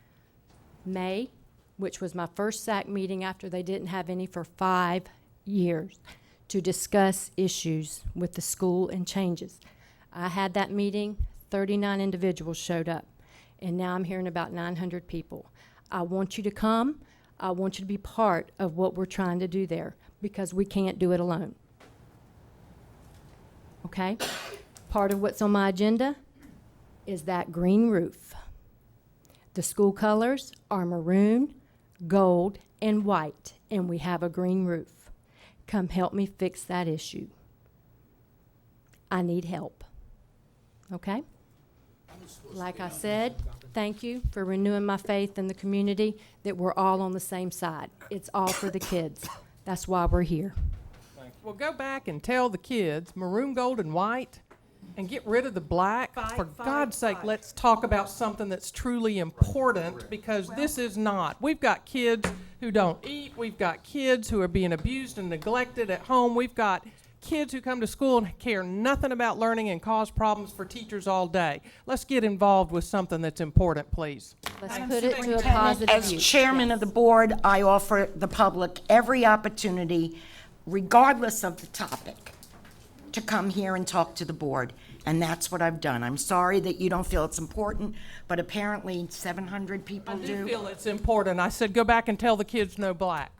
May, which was my first SAC meeting after they didn't have any for 5 years, to discuss issues with the school and changes. I had that meeting, 39 individuals showed up. And now I'm hearing about 900 people. I want you to come. I want you to be part of what we're trying to do there because we can't do it alone. Okay? Part of what's on my agenda is that green roof. The school colors are maroon, gold, and white, and we have a green roof. Come help me fix that issue. I need help. Okay? Like I said, thank you for renewing my faith in the community that we're all on the same side. It's all for the kids. That's why we're here. Well, go back and tell the kids, maroon, gold, and white, and get rid of the black. For God's sake, let's talk about something that's truly important, because this is not. We've got kids who don't eat. We've got kids who are being abused and neglected at home. We've got kids who come to school and care nothing about learning and cause problems for teachers all day. Let's get involved with something that's important, please. Let's put it to a positive As use. chairman of the board, I offer the public every opportunity, regardless of the topic, to come here and talk to the board. And that's what I've done. I'm sorry that you don't feel it's important, but apparently 700 people I do. do feel it's important. I said, go back and tell the kids no black.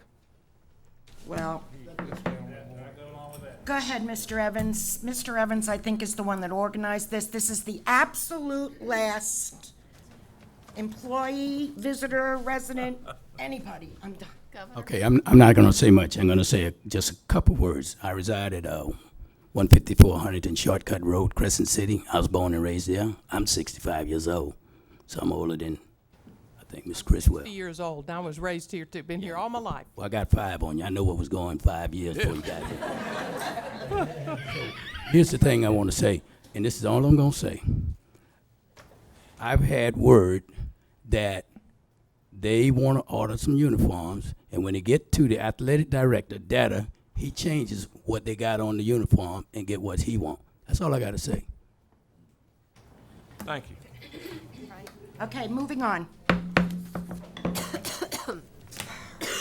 Well, go ahead, Mr. Evans. Mr. Evans, I think, is the one that organized this. This is the absolute last employee, visitor, resident, anybody. I'm done. Governor. Okay, I'm not gonna say much. I'm gonna say just a couple words. I reside at 154 Huntington Shortcut Road, Crescent City. I was born and raised there. I'm 65 years old, so I'm older than, I think, Miss Criswell. 50 years old. I was raised here too. Been here all my life. Well, I got 5 on you. I know what was going 5 years before you got here. Here's the thing I want to say, and this is all I'm going to say. I've had word that they want to order some uniforms, and when they get to the athletic director, Data, he changes what they got on the uniform and get what he wants. That's all I got to say. Thank you. Okay, moving on.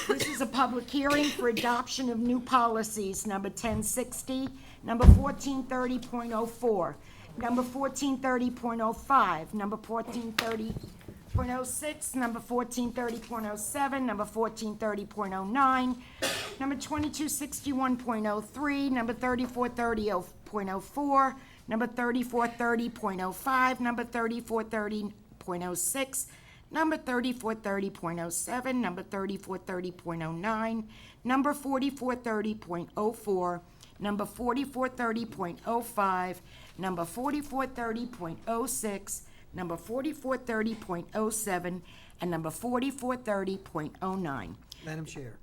This is a public hearing for adoption of new policies, number 1060, number 1430.04, number 1430.05, number 1430.06, number 1430.07, number 1430.09, number 2261.03, number 3430.04, number 3430.05, number 3430.06, number 3430.07, number 3430.09, number 4430.04, number 4430.05, number 4430.06, number 4430.07, and number 4430.09. Madam Chair,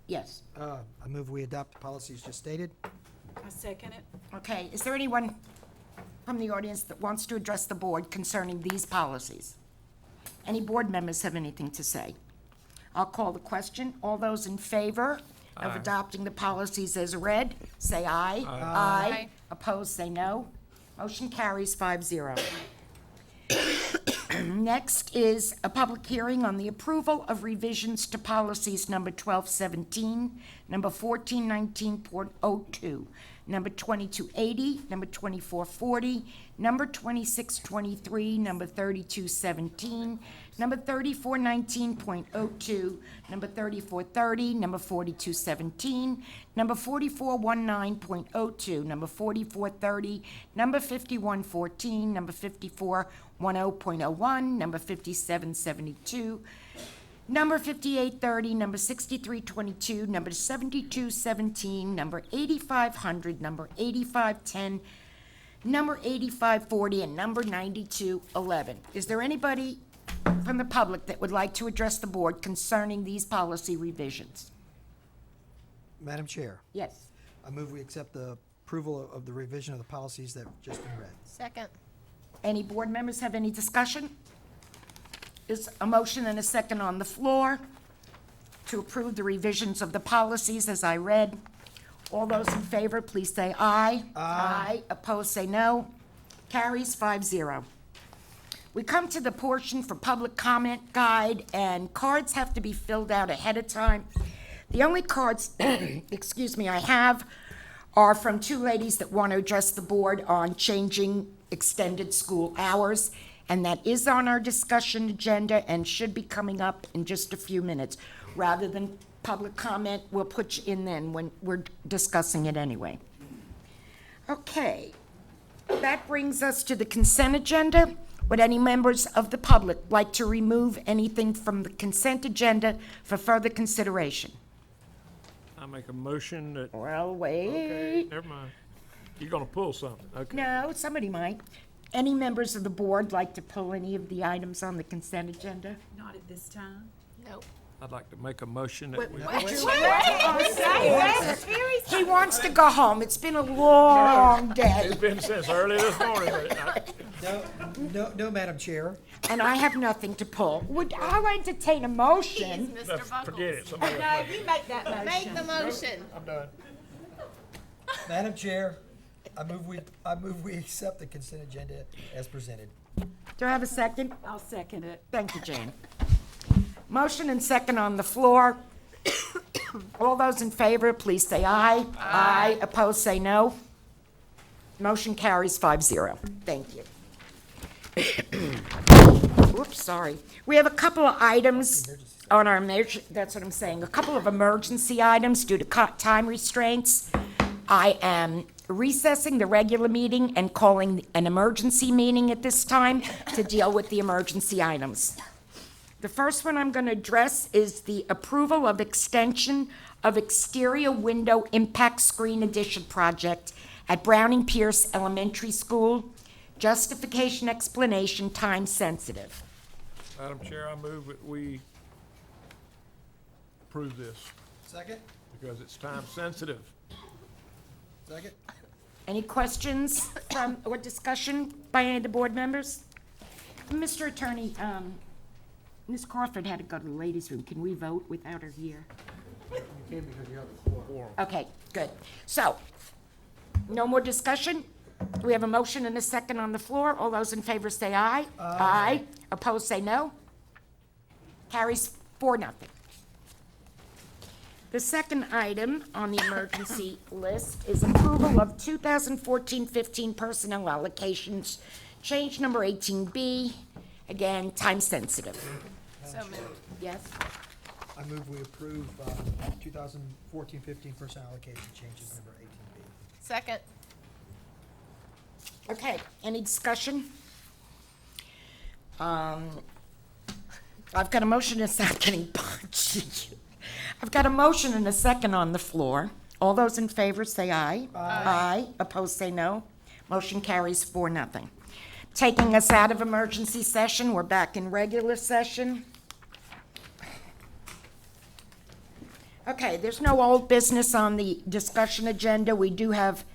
Yes. I move we adopt the policies just stated. I second it. Okay, is there anyone from the audience that wants to address the board concerning these policies? Any board members have anything to say? I'll call the question. All those in favor of adopting the policies as read, say aye. Aye. Opposed, say no. Motion carries 5-0. Next is a public hearing on the approval of revisions to policies number 1217, number 1419.02, number 2280, number 2440, number 2623, number 3217, number 3419.02, number 3430, number 4217, number 4419.02, number 4430, number 5114, number 5410.01, number 5772, number 5830, number 6322, number 7217, number 8500, number 8510, number 8540, and number 9211. Is there anybody from the public that would like to address the board concerning these policy revisions? Madam Chair, Yes. I move we accept the approval of the revision of the policies that have just been read. Second. Any board members have any discussion? Is a motion and a second on the floor to approve the revisions of the policies as I read. All those in favor, please say aye. Aye. Opposed, say no. Carries 5-0. We come to the portion for public comment guide, and cards have to be filled out ahead of time. The only cards, excuse me, I have are from two ladies that want to address the board on changing extended school hours, and that is on our discussion agenda and should be coming up in just a few minutes. Rather than public comment, we'll put you in then when we're discussing it anyway. Okay, that brings us to the consent agenda. Would any members of the public like to remove anything from the consent agenda for further consideration? I make a motion that, Well, okay, wait. never mind. You're gonna pull something, okay. No, somebody might. Any members of the board like to pull any of the items on the consent agenda? Not at this time. Nope. I'd like to make a motion that we. He wants to go home. It's been a long day. It's been since early this morning. No, Madam Chair. And I have nothing to pull. I'll entertain a motion. Mr. Buckles. Forget it, somebody else. No, you make that motion. Make the motion. I'm done. Madam Chair, I move we accept the consent agenda as presented. Do I have a second? I'll second it. Thank you, Jane. Motion and second on the floor. All those in favor, please say aye. Aye. Opposed, say no. Motion carries 5-0. Thank you. Oops, sorry. We have a couple of items on our that's what I'm saying, a couple of emergency items due to time restraints. I am recessing the regular meeting and calling an emergency meeting at this time to deal with the emergency items. The first one I'm going to address is the approval of extension of exterior window impact screen addition project at Browning Pierce Elementary School. Justification, explanation, time sensitive. Madam Chair, I move that we approve this Second? because it's time sensitive. Second? Any questions from, or discussion by any of the board members? Mr. Attorney, Ms. Crawford had to go to the ladies' room. Can we vote without her here? You can because you have the floor. Okay, good. So, no more discussion? We have a motion and a second on the floor. All those in favor say aye. Aye. Opposed, say no. Carries 4-0. The second item on the emergency list is approval of 2014-15 personnel allocations, change number 18B, again, time sensitive. So moved. Yes? I move we approve 2014-15 personnel allocation changes number 18B. Second. Okay, any discussion? I've got a motion and a second. I've got a motion and a second on the floor. All those in favor say aye. Aye. Opposed, say no. Motion carries 4-0. Taking us out of emergency session, we're back in regular session. Okay, there's no old business on the discussion agenda. We do have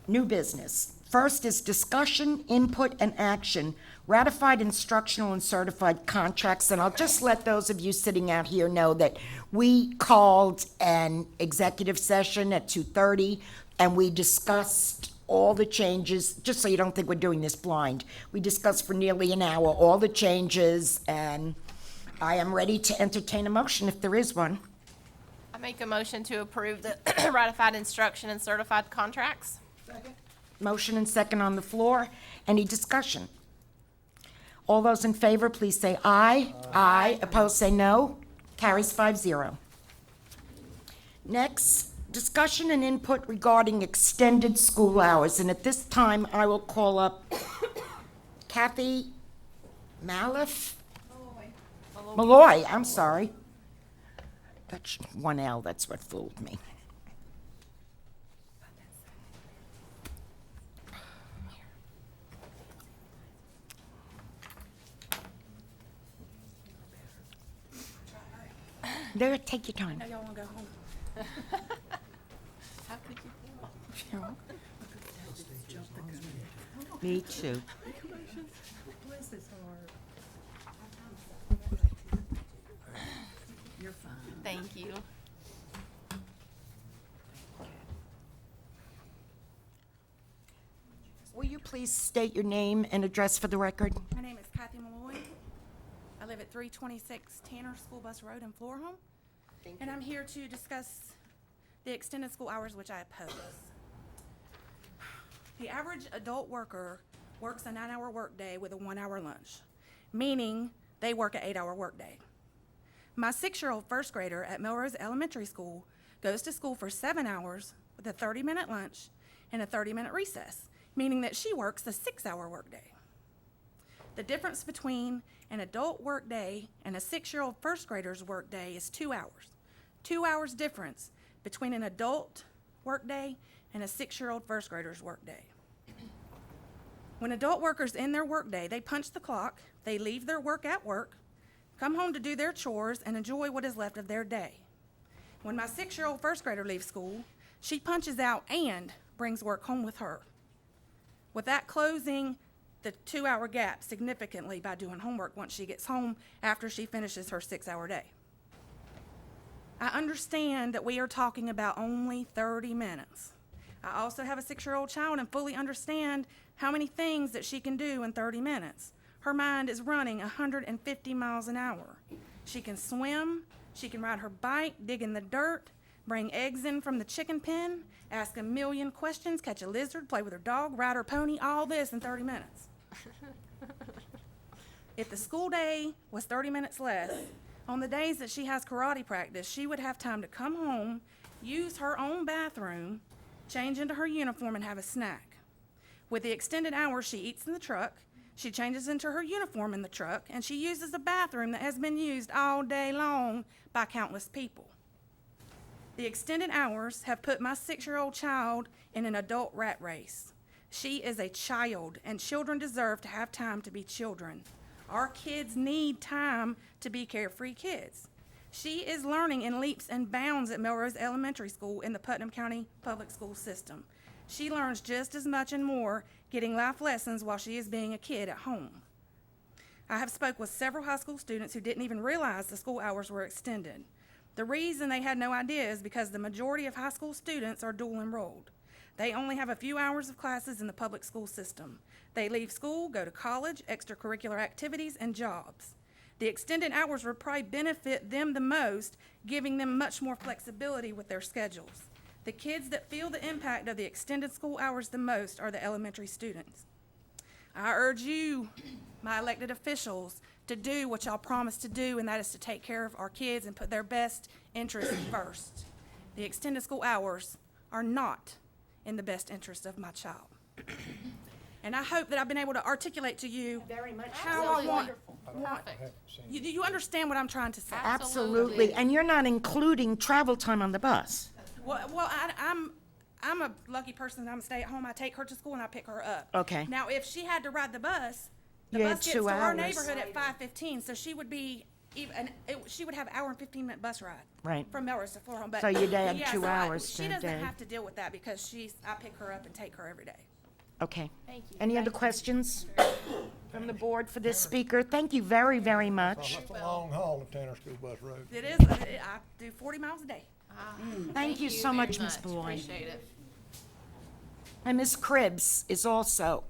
new business. First is discussion, input, and action, ratified instructional and certified contracts. And I'll just let those of you sitting out here know that we called an executive session at 2:30, and we discussed all the changes, just so you don't think we're doing this blind. We discussed for nearly an hour all the changes, and I am ready to entertain a motion if there is one. I make a motion to approve the ratified instruction and certified contracts. Motion and second on the floor. Any discussion? All those in favor, please say aye. Aye. Opposed, say no. Carries 5-0. Next, discussion and input regarding extended school hours. And at this time, I will call up Kathy Malloy, I'm sorry. That's one L, that's what fooled me. There, take your time. Y'all wanna go home? How could you feel? Me too. Thank you. Will you please state your name and address for the record? My name is Kathy Malloy. I live at 326 Tanner School Bus Road in Florham. And I'm here to discuss the extended school hours, which I oppose. The average adult worker works a 9-hour workday with a 1-hour lunch, meaning they work an 8-hour workday. My 6-year-old first grader at Melrose Elementary School goes to school for 7 hours with a 30-minute lunch and a 30-minute recess, meaning that she works a 6-hour workday. The difference between an adult workday and a 6-year-old first grader's workday is 2 hours. 2 hours difference between an adult workday and a 6-year-old first grader's workday. When adult workers end their workday, they punch the clock, they leave their work at work, come home to do their chores, and enjoy what is left of their day. When my 6-year-old first grader leaves school, she punches out and brings work home with her, with that closing the 2-hour gap significantly by doing homework once she gets home after she finishes her 6-hour day. I understand that we are talking about only 30 minutes. I also have a 6-year-old child and fully understand how many things that she can do in 30 minutes. Her mind is running 150 miles an hour. She can swim, she can ride her bike, dig in the dirt, bring eggs in from the chicken pen, ask a million questions, catch a lizard, play with her dog, ride her pony, all this in 30 minutes. If the school day was 30 minutes less, on the days that she has karate practice, she would have time to come home, use her own bathroom, change into her uniform, and have a snack. With the extended hours, she eats in the truck, she changes into her uniform in the truck, and she uses a bathroom that has been used all day long by countless people. The extended hours have put my 6-year-old child in an adult rat race. She is a child, and children deserve to have time to be children. Our kids need time to be carefree kids. She is learning in leaps and bounds at Melrose Elementary School in the Putnam County Public School System. She learns just as much and more getting life lessons while she is being a kid at home. I have spoke with several high school students who didn't even realize the school hours were extended. The reason they had no idea is because the majority of high school students are dual enrolled. They only have a few hours of classes in the public school system. They leave school, go to college, extracurricular activities, and jobs. The extended hours would probably benefit them the most, giving them much more flexibility with their schedules. The kids that feel the impact of the extended school hours the most are the elementary students. I urge you, my elected officials, to do what y'all promised to do, and that is to take care of our kids and put their best interests first. The extended school hours are not in the best interest of my child. And I hope that I've been able to articulate to you how I want. You understand what I'm trying to say? Absolutely. And you're not including travel time on the bus. Well, I'm a lucky person. I'm a stay-at-home. I take her to school and I pick her up. Okay. Now, if she had to ride the bus, the You had bus gets 2 to our hours. neighborhood at 5:15, so she would be she would have an hour and 15-minute bus ride. Right. From Melrose to Florham. But So you'd add yeah, 2 so hours she to a doesn't day. have to deal with that because I pick her up and take her every day. Okay. Thank you. Any other questions from the board for this speaker? Thank you very, very much. That's a long haul to Tanner School Bus Road. It is. I do 40 miles a day. Thank you so very much, Ms. Boyd. Appreciate it. And Ms. Cribbs is also.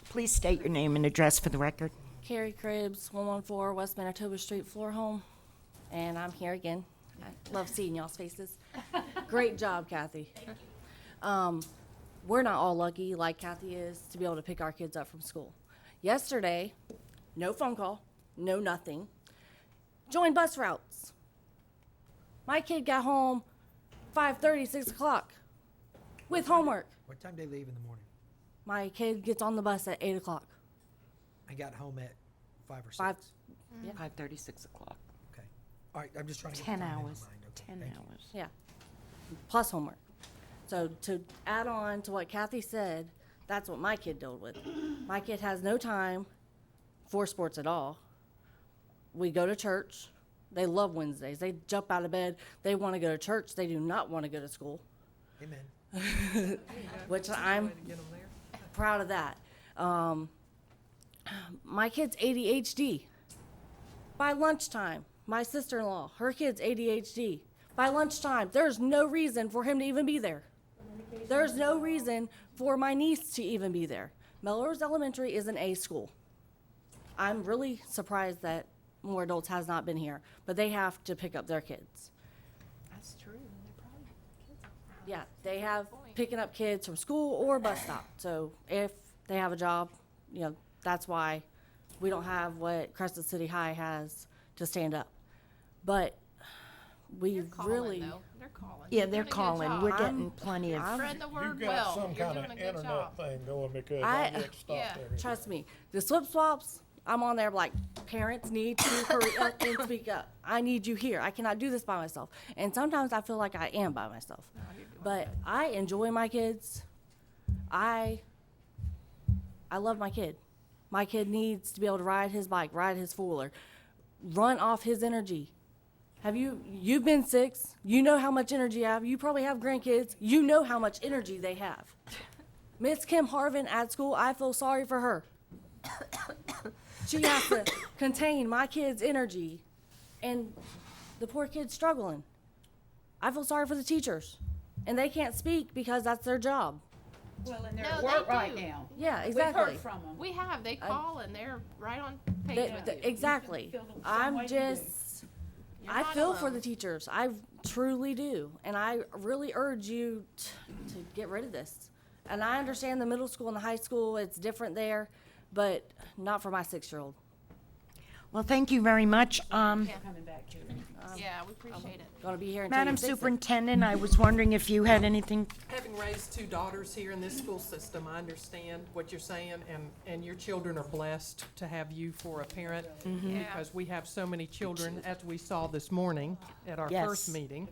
Please state your name and address for the record. Carrie Cribbs, 114 West Manitoba Street, Florham, and I'm here again. I love seeing y'all's faces. Great job, Kathy. We're not all lucky like Kathy is to be able to pick our kids up from school. Yesterday, no phone call, no nothing. Join bus routes. My kid got home 5:30, 6 o'clock with homework. What time do they leave in the morning? My kid gets on the bus at 8 o'clock. I got home at 5 or 6. 5. 5:30, 6 o'clock. Okay. All right, I'm just trying to get 10 the time in my hours. mind. Okay, 10 thank you. hours. Yeah, plus homework. So to add on to what Kathy said, that's what my kid dealt with. My kid has no time for sports at all. We go to church. They love Wednesdays. They jump out of bed. They want to go to church. They do not want to go to school, Amen. which I'm proud of that. My kid's ADHD. By lunchtime, my sister-in-law, her kid's ADHD. By lunchtime, there's no reason for him to even be there. There's no reason for my niece to even be there. Melrose Elementary is an A school. I'm really surprised that more adults has not been here, but they have to pick up their kids. That's true. Yeah, they have picking up kids from school or bus stop. So if they have a job, that's why we don't have what Crescent City High has to stand up. But we really, They're calling. Yeah, You're they're doing a good calling. job. We're getting plenty of. Spreading the word You've got well. some You're kind doing of a good internet job. thing going because I get stopped yeah. every trust me, the slip swaps, I'm on there like, parents need to hurry up and speak up. I need you here. I cannot do this by myself. And sometimes I feel like I am by myself. But I enjoy my kids. I love my kid. My kid needs to be able to ride his bike, ride his four-wheeler, run off his energy. You've been 6, you know how much energy I have. You probably have grandkids. You know how much energy they have. Miss Kim Harvin at school, I feel sorry for her. She has to contain my kid's energy, and the poor kid's struggling. I feel sorry for the teachers, and they can't speak because that's their job. Well, and they're No, at they work right do. now. Yeah, We've exactly. heard from them. We have. They call and they're right on page They- with they- you. exactly. feel the same way I'm you do. just, You're I not feel for alone. the teachers. I truly do. And I really urge you to get rid of this. And I understand the middle school and the high school, it's different there, but not for my 6-year-old. Well, thank you very much. Coming back to it. Yeah, we appreciate it. Gonna be here until Madam you fix it. Superintendent, I was wondering if you had anything. Having raised 2 daughters here in this school system, I understand what you're saying, and your children are blessed to have you for a parent. Yeah. Because we have so many children, as we saw this morning at our Yes. first meeting,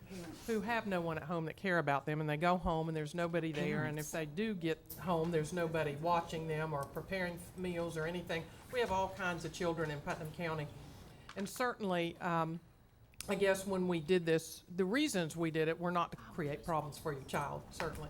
who have no one at home that care about them, and they go home and there's nobody there, and if they do get home, there's nobody watching them or preparing meals or anything. We have all kinds of children in Putnam County. And certainly, I guess when we did this, the reasons we did it were not to create problems for your child, certainly.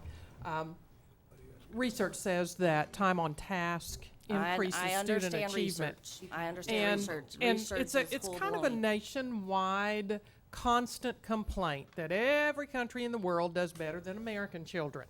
Research says that time on task increases I student understand achievement. research. I understand research. And Research it's is kind of a full-blown. nationwide constant complaint that every country in the world does better than American children.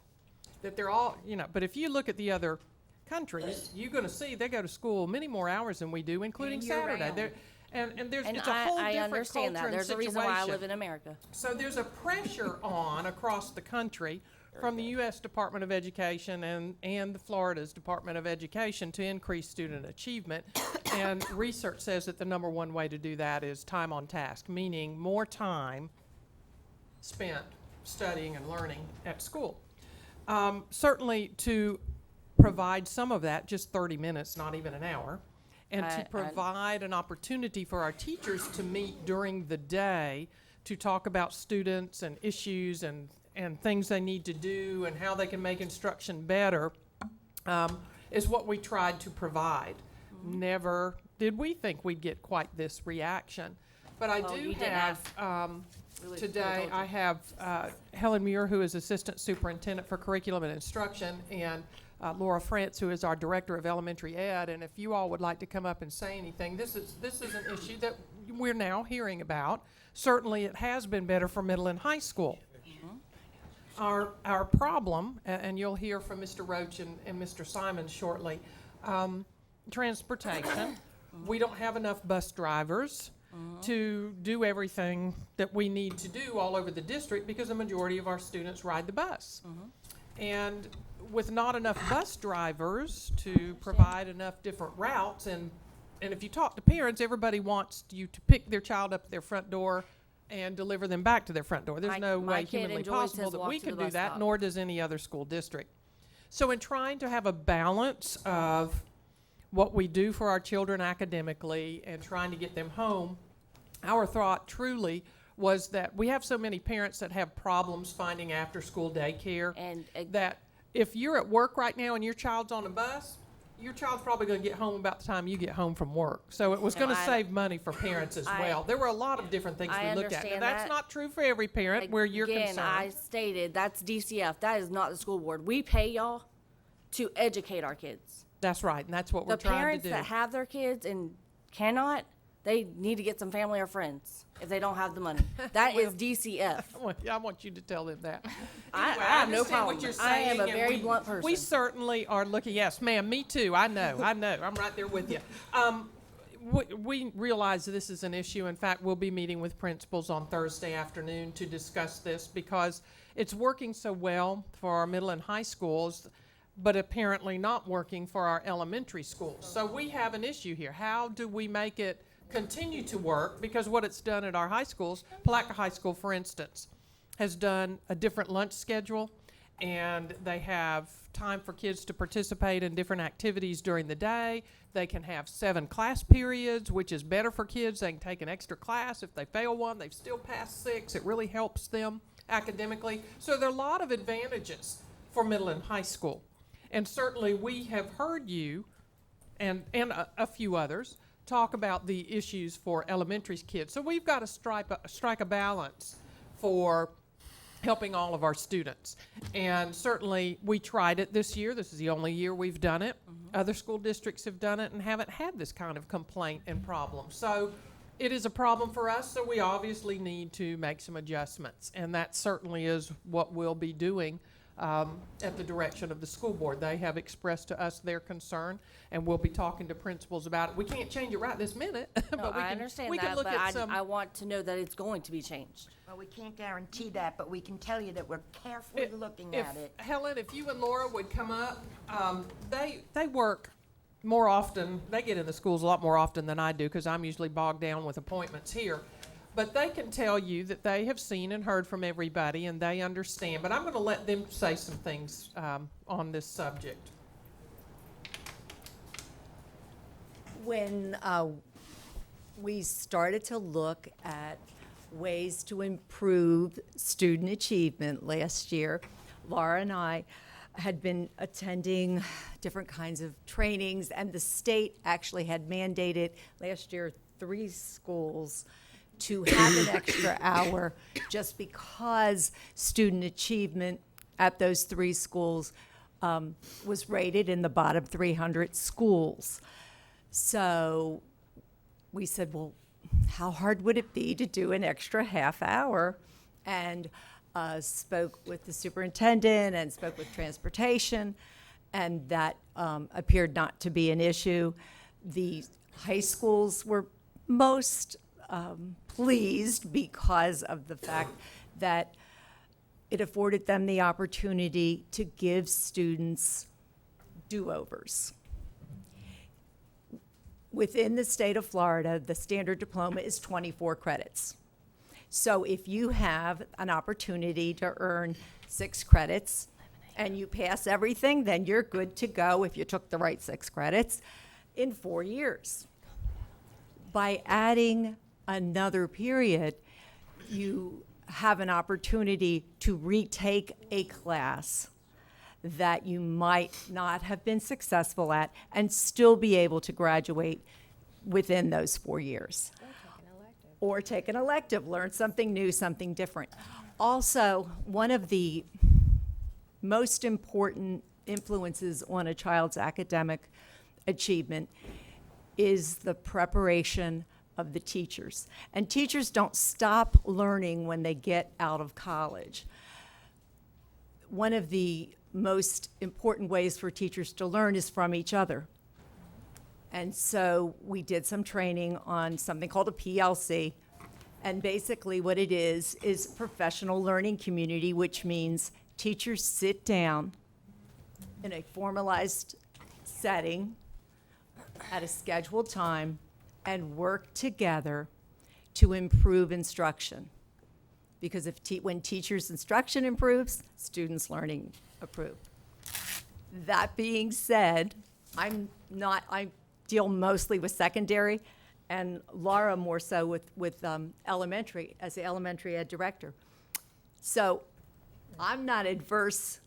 That they're all, but if you look at the other countries, you're going to see they go to school many more hours than we do, including Saturday. It's a whole I different understand culture that. There's and a reason why I situation. live in America. So there's a pressure on across the country from the U.S. Department of Education and the Florida's Department of Education to increase student achievement. And research says that the number one way to do that is time on task, meaning more time spent studying and learning at school. Certainly to provide some of that, just 30 minutes, not even an hour, and to provide an opportunity for our teachers to meet during the day to talk about students and issues and things they need to do and how they can make instruction better is what we tried to provide. Never did we think we'd get quite this reaction. But I do have, today I have Helen Muir, who is Assistant Superintendent for Curriculum and Instruction, and Laura France, who is our Director of Elementary Ed. And if you all would like to come up and say anything, this is an issue that we're now hearing about. Certainly it has been better for middle and high school. Our problem, and you'll hear from Mr. Roach and Mr. Simon shortly, transportation. We don't have enough bus drivers to do everything that we need to do all over the district because the majority of our students ride the bus. And with not enough bus drivers to provide enough different routes, and if you talk to parents, everybody wants you to pick their child up at their front door and deliver them back to their front door. There's no way humanly possible that we can do that, nor does any other school district. So in trying to have a balance of what we do for our children academically and trying to get them home, our thought truly was that we have so many parents that have problems finding after-school daycare, and that if you're at work right now and your child's on a bus, your child's probably going to get home about the time you get home from work. So it was going to save money for parents as well. There were a lot of different things we looked at. Now, that's not true for every parent where you're concerned. I stated that's DCF. That is not the school board. We pay y'all to educate our kids. That's right, and that's what we're The trying to parents do. that have their kids and cannot, they need to get some family or friends if they don't have the money. That is DCF. I want you to tell them that. I Anyway, have no understand problem. what you're I am saying, a and very blunt person. We certainly are looking. Yes, ma'am. Me too. I know. I'm right there with you. We realize this is an issue. In fact, we'll be meeting with principals on Thursday afternoon to discuss this because it's working so well for our middle and high schools, but apparently not working for our elementary schools. So we have an issue here. How do we make it continue to work? Because what it's done at our high schools, Palatka High School, for instance, has done a different lunch schedule, and they have time for kids to participate in different activities during the day. They can have 7 class periods, which is better for kids. They can take an extra class. If they fail one, they've still passed 6. It really helps them academically. So there are a lot of advantages for middle and high school. And certainly we have heard you and a few others talk about the issues for elementary kids. So we've got to strike a balance for helping all of our students. And certainly we tried it this year. This is the only year we've done it. Other school districts have done it and haven't had this kind of complaint and problem. So it is a problem for us, so we obviously need to make some adjustments. And that certainly is what we'll be doing at the direction of the school board. They have expressed to us their concern, and we'll be talking to principals about it. We can't change it right this minute, but I understand we that, can look but at some. I want to know that it's going to be changed. Well, we can't guarantee that, but we can tell you that we're carefully looking at it. Helen, if you and Laura would come up, they work more often. They get in the schools a lot more often than I do because I'm usually bogged down with appointments here. But they can tell you that they have seen and heard from everybody, and they understand. But I'm going to let them say some things on this subject. When we started to look at ways to improve student achievement last year, Laura and I had been attending different kinds of trainings, and the state actually had mandated last year 3 schools to have an extra hour just because student achievement at those 3 schools was rated in the bottom 300 schools. So we said, well, how hard would it be to do an extra half hour? And spoke with the superintendent and spoke with transportation, and that appeared not to be an issue. The high schools were most pleased because of the fact that it afforded them the opportunity to give students do-overs. Within the state of Florida, the standard diploma is 24 credits. So if you have an opportunity to earn 6 credits and you pass everything, then you're good to go if you took the right 6 credits in 4 years. By adding another period, you have an opportunity to retake a class that you might not have been successful at and still be able to graduate within those 4 years. Or take an elective, learn something new, something different. Also, one of the most important influences on a child's academic achievement is the preparation of the teachers. And teachers don't stop learning when they get out of college. One of the most important ways for teachers to learn is from each other. And so we did some training on something called a PLC. And basically what it is professional learning community, which means teachers sit down in a formalized setting at a scheduled time and work together to improve instruction. Because when teachers' instruction improves, students' learning improves. That being said, I deal mostly with secondary, and Laura more so with elementary, as the elementary ed director. So I'm not adverse.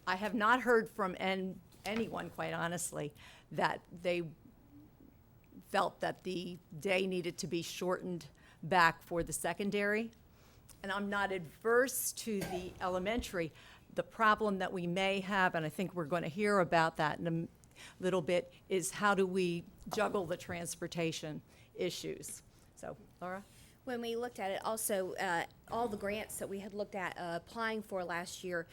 I have not heard from anyone, quite honestly, that they felt that the day needed to be shortened back for the secondary. And I'm not adverse to the elementary. The problem that we may have, and I think we're going to hear about that in a little bit, is how do we juggle the transportation issues? So, Laura? When we looked at it, also, all the grants that we had looked at applying for last year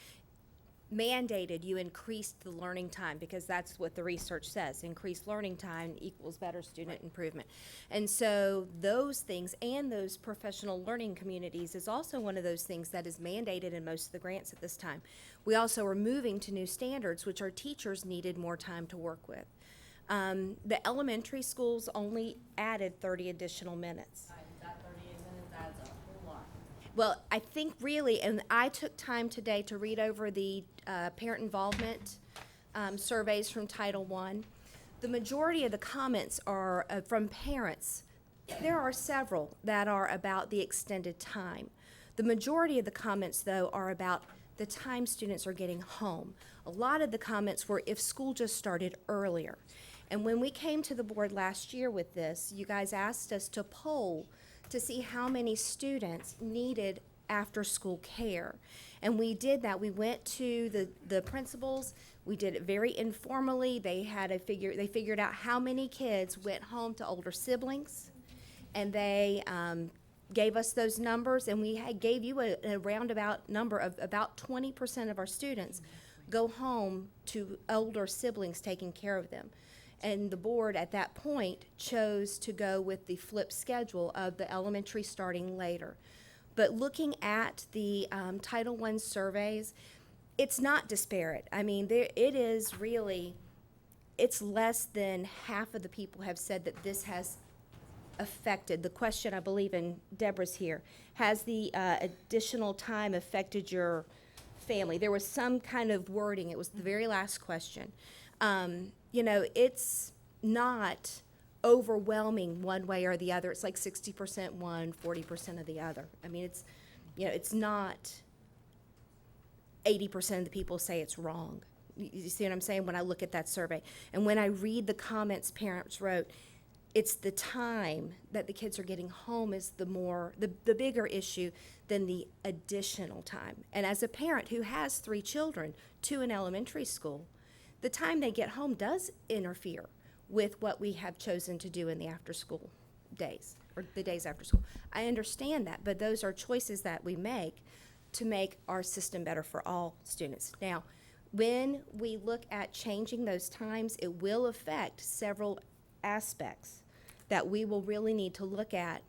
mandated you increase the learning time, because that's what the research says. Increased learning time equals better student improvement. And so those things and those professional learning communities is also one of those things that is mandated in most of the grants at this time. We also are moving to new standards, which our teachers needed more time to work with. The elementary schools only added 30 additional minutes. That 38 minutes adds a whole lot. Well, I think really, and I took time today to read over the parent involvement surveys from Title I. The majority of the comments are from parents. There are several that are about the extended time. The majority of the comments, though, are about the time students are getting home. A lot of the comments were if school just started earlier. And when we came to the board last year with this, you guys asked us to poll to see how many students needed after-school care. And we did that. We went to the principals. We did it very informally. They figured out how many kids went home to older siblings, and they gave us those numbers, and we gave you a roundabout number of about 20% of our students go home to older siblings taking care of them. And the board at that point chose to go with the flip schedule of the elementary starting later. But looking at the Title I surveys, it's not disparate. I mean, it's less than half of the people have said that this has affected. The question, I believe, and Deborah's here, has the additional time affected your family? There was some kind of wording. It was the very last question. It's not overwhelming one way or the other. It's like 60% one, 40% of the other. I mean, it's not 80% of the people say it's wrong. You see what I'm saying? When I look at that survey and when I read the comments parents wrote, it's the time that the kids are getting home is the bigger issue than the additional time. And as a parent who has 3 children, 2 in elementary school, the time they get home does interfere with what we have chosen to do in the after-school days, or the days after school. I understand that, but those are choices that we make to make our system better for all students. Now, when we look at changing those times, it will affect several aspects that we will really need to look at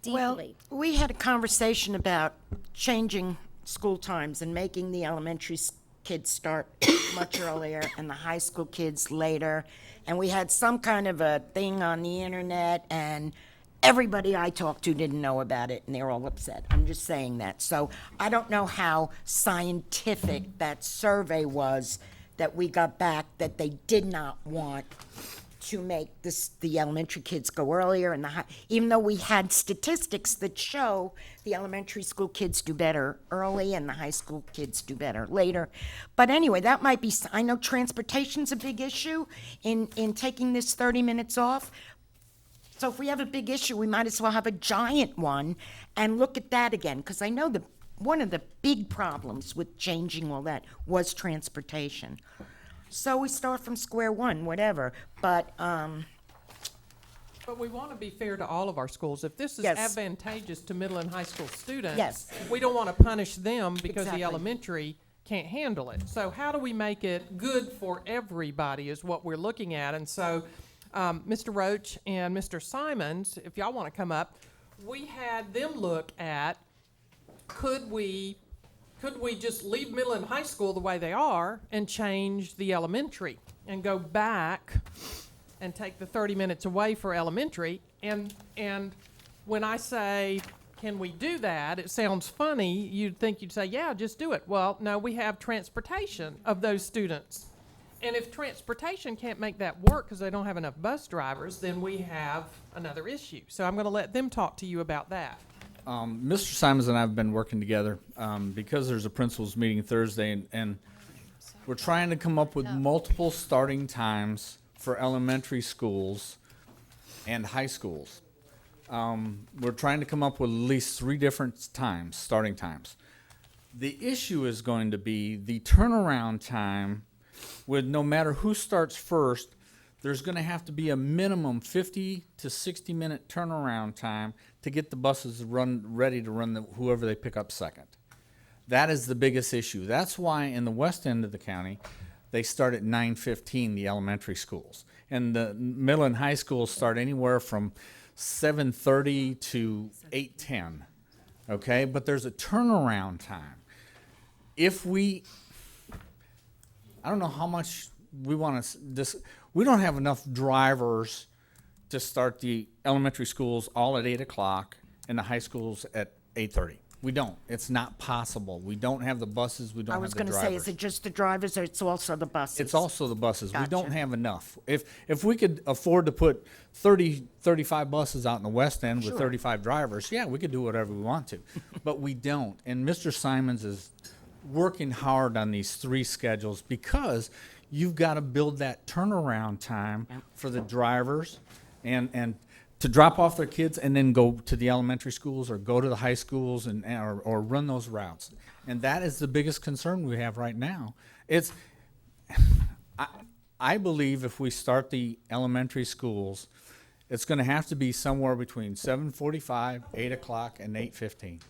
deeply. Well, we had a conversation about changing school times and making the elementary kids start much earlier and the high school kids later. And we had some kind of a thing on the internet, and everybody I talked to didn't know about it, and they're all upset. I'm just saying that. So I don't know how scientific that survey was that we got back, that they did not want to make the elementary kids go earlier, and even though we had statistics that show the elementary school kids do better early and the high school kids do better later. But anyway, that might be, I know transportation's a big issue in taking this 30 minutes off. So if we have a big issue, we might as well have a giant one and look at that again, because I know one of the big problems with changing all that was transportation. So we start from square one, whatever, but we want to be fair to all of our schools. If this is Yes. advantageous to middle and high school students, Yes. we don't want to punish them because Exactly. the elementary can't handle it. So how do we make it good for everybody is what we're looking at. And so Mr. Roach and Mr. Simons, if y'all want to come up, we had them look at, could we just leave middle and high school the way they are and change the elementary and go back and take the 30 minutes away for elementary? And when I say, can we do that, it sounds funny. You'd say, yeah, just do it. Well, no, we have transportation of those students. And if transportation can't make that work because they don't have enough bus drivers, then we have another issue. So I'm going to let them talk to you about that. Mr. Simons and I have been working together because there's a principals meeting Thursday, and we're trying to come up with multiple starting times for elementary schools and high schools. We're trying to come up with at least 3 different times, starting times. The issue is going to be the turnaround time. With no matter who starts first, there's going to have to be a minimum 50 to 60 minute turnaround time to get the buses ready to run whoever they pick up second. That is the biggest issue. That's why in the west end of the county, they start at 9:15, the elementary schools. And the middle and high schools start anywhere from 7:30 to 8:10. Okay, but there's a turnaround time. I don't know how much we want to, we don't have enough drivers to start the elementary schools all at 8 o'clock and the high schools at 8:30. We don't. It's not possible. We don't have the buses. We don't I have was the going to drivers. say, is it just the drivers or it's also the buses? It's also the buses. We don't Gotcha. have enough. If we could afford to put 35 buses out in the west end with Sure. 35 drivers, yeah, we could do whatever we want to. But we don't. And Mr. Simons is working hard on these 3 schedules because you've got to build that turnaround time for the drivers and to drop off their kids and then go to the elementary schools or go to the high schools or run those routes. And that is the biggest concern we have right now. I believe if we start the elementary schools, it's going to have to be somewhere between 7:45, 8 o'clock, and 8:15,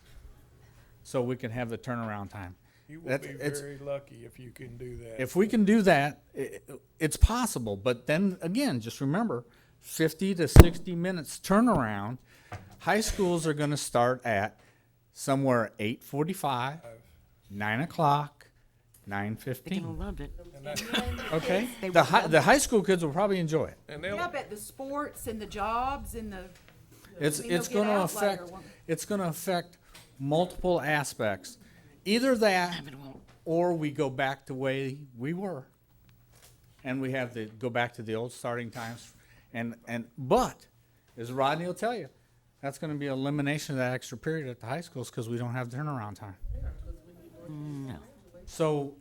so we can have the turnaround time. You will be very lucky if you can do that. If we can do that, it's possible. But then again, just remember, 50 to 60 minutes turnaround. High schools are going to start at somewhere 8:45, 9 o'clock, 9:15. They're gonna love it. Okay, They the will love high school kids will probably enjoy it. And Yeah, but the sports and the jobs and the. It's going to affect multiple aspects. Either that, or we go back to the way we were, and we have to go back to the old starting times. But as Rodney will tell you, that's going to be elimination of that extra period at the high schools because we don't have turnaround time. No. So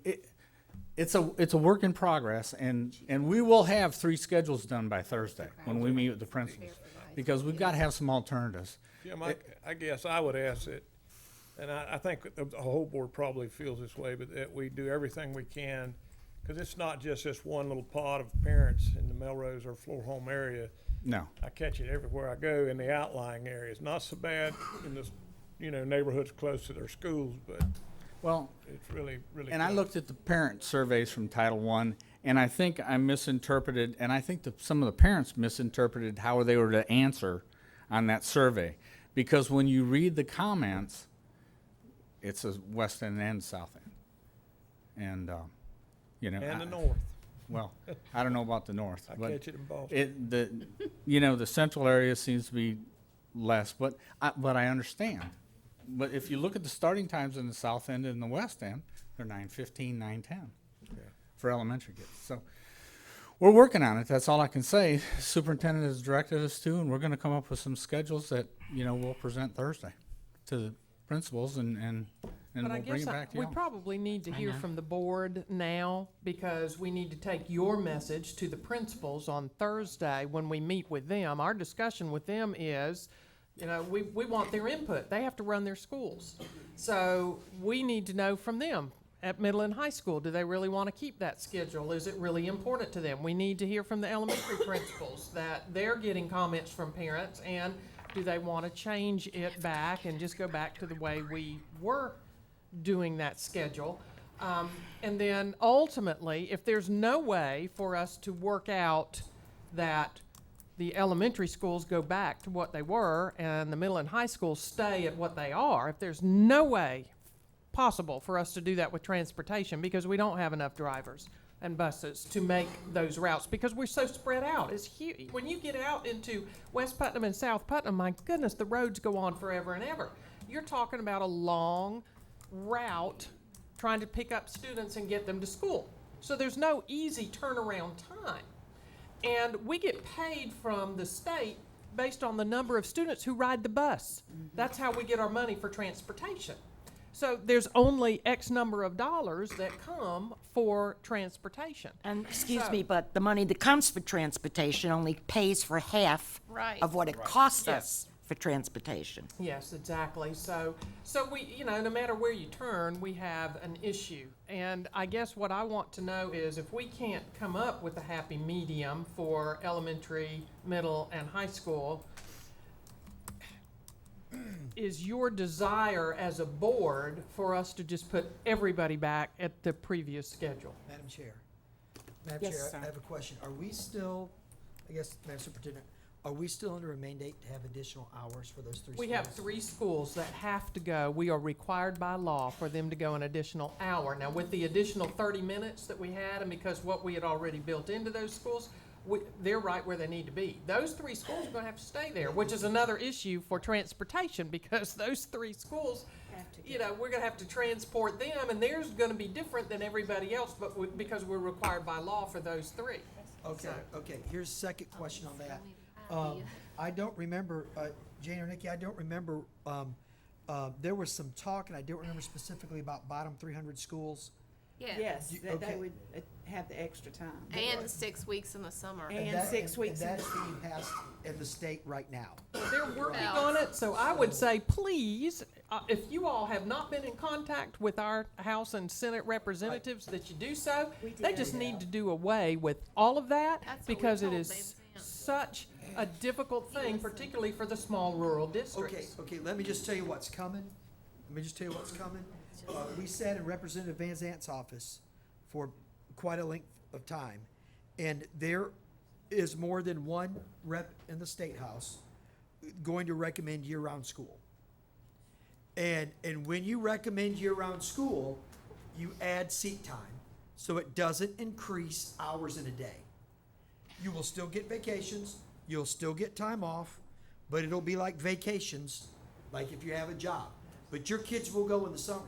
it's a work in progress, and we will have 3 schedules done by Thursday when we meet with the principals, because we've got to have some alternatives. Jim, I guess I would ask it, and I think the whole board probably feels this way, but that we do everything we can, because it's not just this one little pod of parents in the Melrose or Floor Home area. No. I catch it everywhere I go in the outlying areas. Not so bad in the, neighborhoods close to their schools, but Well, it's really, really. and I close. looked at the parent surveys from Title I, and I think I misinterpreted, and I think that some of the parents misinterpreted how they were to answer on that survey. Because when you read the comments, it says West End and South End. And, And the north. Well, I don't know about the north. I but catch it in Boston. The central area seems to be less, but I understand. But if you look at the starting times in the South End and the West End, they're 9:15, 9:10 for elementary kids. So we're working on it. That's all I can say. Superintendent has directed us to, and we're going to come up with some schedules that we'll present Thursday to the principals, and But I we'll bring guess it back to we y'all. probably need to hear from the board now, because we need to take your message to the principals on Thursday when we meet with them. Our discussion with them is, we want their input. They have to run their schools. So we need to know from them at middle and high school, do they really want to keep that schedule? Is it really important to them? We need to hear from the elementary principals that they're getting comments from parents, and do they want to change it back and just go back to the way we were doing that schedule? And then ultimately, if there's no way for us to work out that the elementary schools go back to what they were and the middle and high schools stay at what they are, if there's no way possible for us to do that with transportation, because we don't have enough drivers and buses to make those routes, because we're so spread out. It's huge. When you get out into West Putnam and South Putnam, my goodness, the roads go on forever and ever. You're talking about a long route trying to pick up students and get them to school. So there's no easy turnaround time. And we get paid from the state based on the number of students who ride the bus. That's how we get our money for transportation. So there's only X number of dollars that come for transportation. And, excuse me, but the money that comes for transportation only pays for half Right. of what it costs us for transportation. Yes, exactly. So we, no matter where you turn, we have an issue. And I guess what I want to know is, if we can't come up with a happy medium for elementary, middle, and high school, is your desire as a board for us to just put everybody back at the previous schedule? Madam Chair. Madam Yes, Chair, sir. I have a question. Are we still, I guess, Madam Superintendent, are we still under a mandate to have additional hours for those 3 schools? We have 3 schools that have to go. We are required by law for them to go an additional hour. Now, with the additional 30 minutes that we had, and because what we had already built into those schools, they're right where they need to be. Those 3 schools are going to have to stay there, which is another issue for transportation, because those 3 schools, we're going to have to transport them, and theirs is going to be different than everybody else, but because we're required by law for those 3. Okay, here's a second question on that. I don't remember, Jane or Nikki, I don't remember, there was some talk, and I don't remember specifically about bottom 300 schools. Yes, that okay. they would have the extra time. And 6 weeks in the summer. And 6 weeks in And the that's being passed in the state right now. They're working on it, so I would say, please, if you all have not been in contact with our House and Senate representatives, that you do so. They just need to do away with all of that, That's what we because it told is Van such a difficult thing, particularly for the small rural districts. Okay, let me just tell you what's coming. We sat in Representative Van Zant's office for quite a length of time, and there is more than one rep in the State House going to recommend year-round school. And when you recommend year-round school, you add seat time, so it doesn't increase hours in a day. You will still get vacations, you'll still get time off, but it'll be like vacations, like if you have a job. But your kids will go in the summer.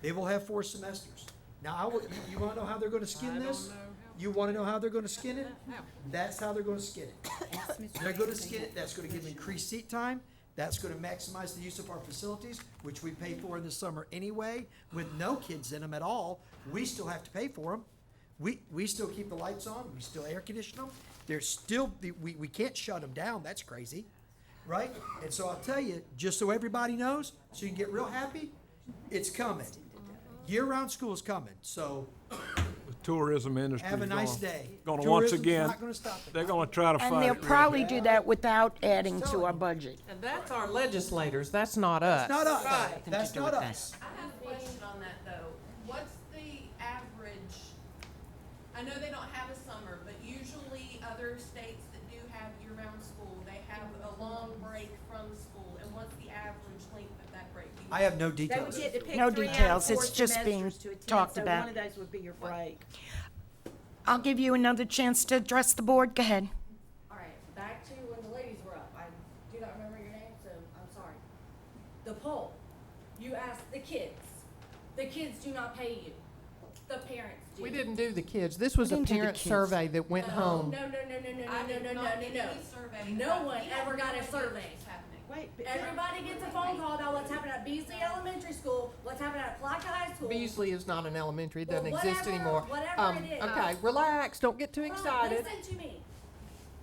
They will have 4 semesters. Now, you want to know how they're going to skin this? You want to know how they're going to skin it? That's how they're going to skin it. They're going to skin it. That's going to give them increased seat time. That's gonna maximize the use of our facilities, which we pay for in the summer anyway, with no kids in them at all. We still have to pay for them. We still keep the lights on, we still air condition them. There's still, we can't shut them down, that's crazy, right? And so I'll tell you, just so everybody knows, so you can get real happy, it's coming. Year-round school is coming, so The tourism industry. have a nice day. Gonna once Tourism's again, not gonna stop it. they're gonna try to fight And they'll it. probably do that without adding to our budget. And that's our legislators, that's not us. It's not us, that's not us. I have a question on that though. What's the average? I know they don't have a summer, but usually other states that do have year-round school, they have a long break from school. And what's the average length of that break? Do you I have no They would details. get to pick No 3 out of details. 4 It's just being semesters to attend, talked so about. one of those would be your break. I'll give you another chance to address the board. Go ahead. All right, back to when the ladies were up. I do not remember your name, so I'm sorry. The poll, you asked the kids. The kids do not pay you. The parents do. We didn't do the kids. This was a didn't do the parent kids. survey that went home. No, no, no, no, no, I no, did no, no, not no, get no. any survey. No one ever got a survey. Wait, but Everybody gets a phone call about what's happening at Beasley Elementary School, what's happening at Placa High School. Beasley is not an elementary, it doesn't Well, exist whatever- anymore. whatever it is. Okay, relax, don't get too Hold on, excited. Listen to me.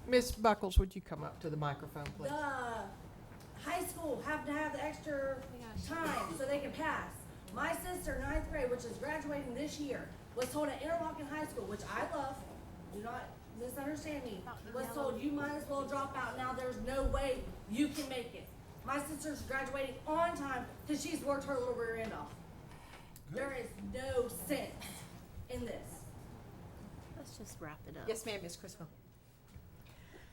Miss Buckles, would you come up to the microphone, please? The high school have to have the extra time so they can pass. My sister, 9th grade, which is graduating this year, was told at Interlochen High School, which I love, do not misunderstand me, was told you might as well drop out now, there's no way you can make it. My sister's graduating on time because she's worked her little rear end off. There is no sense in this. let's just wrap it up. Yes, ma'am, Ms. Criswell.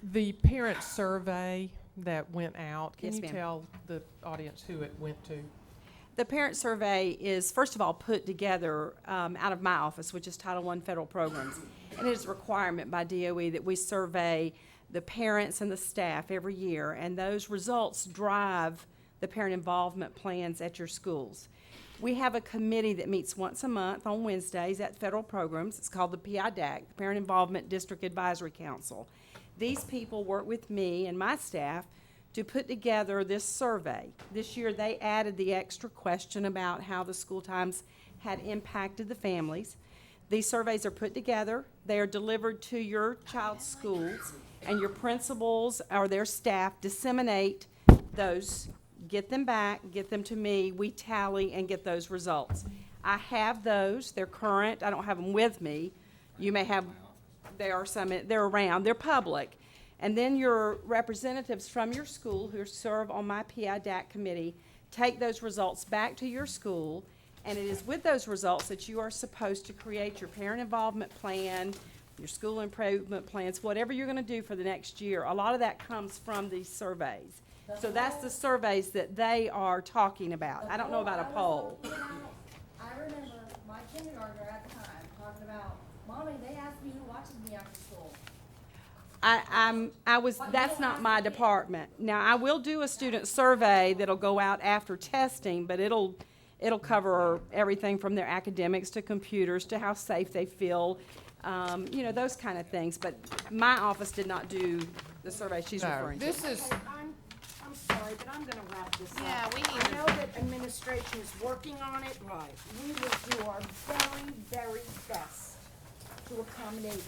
The parent survey that went out, can Yes, you ma'am. tell the audience who it went to? The parent survey is, first of all, put together out of my office, which is Title I Federal Programs. And it is a requirement by DOE that we survey the parents and the staff every year, and those results drive the parent involvement plans at your schools. We have a committee that meets once a month on Wednesdays at Federal Programs. It's called the PIDAC, the Parent Involvement District Advisory Council. These people work with me and my staff to put together this survey. This year, they added the extra question about how the school times had impacted the families. These surveys are put together, they are delivered to your child's schools, and your principals or their staff disseminate those, get them back, get them to me, we tally and get those results. I have those, they're current, I don't have them with me. You may have, there are some, they're around, they're public. And then your representatives from your school who serve on my PIDAC committee take those results back to your school, and it is with those results that you are supposed to create your parent involvement plan, your school improvement plans, whatever you're gonna do for the next year. A lot of that comes from these surveys. So that's the surveys that they are talking about. I don't know about a poll. I remember my kindergartner at the time talking about, Mommy, they asked me who watches me after school. That's not my department. Now, I will do a student survey that'll go out after testing, but it'll cover everything from their academics to computers to how safe they feel, those kind of things. But my office did not do the survey she's No, referring to. this is, I'm sorry, but I'm gonna wrap this up. Yeah, we need I to- know that administration is working on it. Right. We will do our very, very best to accommodate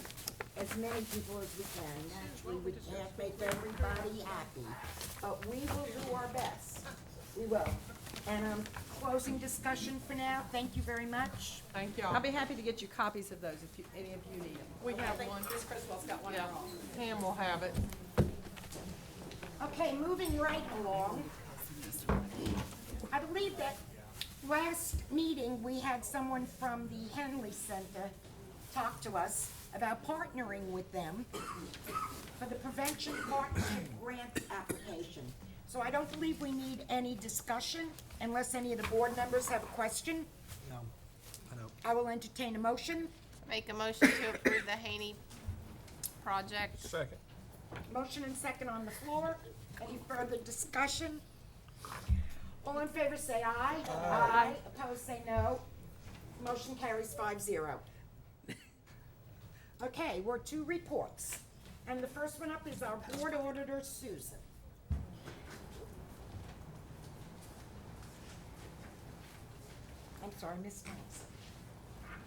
as many people as we can. Naturally, we can't make everybody happy, but we will do our best. We will. And closing discussion for now. Thank you very much. thank y'all. I'll be happy to get you copies of those if any of you need them. We have I think one. Ms. Criswell's got one in Yeah, her office. Pam will have it. Okay, moving right along. I believe that last meeting, we had someone from the Henley Center talk to us about partnering with them for the Prevention Partnership Grant application. So I don't believe we need any discussion unless any of the board members have a question. No, I don't. I will entertain a motion. Make a motion to approve the Haney project. Second. Motion and second on the floor. Any further discussion? All in favor say aye. Aye. Opposed say no. Motion carries 5-0. Okay, we're to reports. And the first one up is our board auditor, Susan. I'm sorry, Miss Thompson.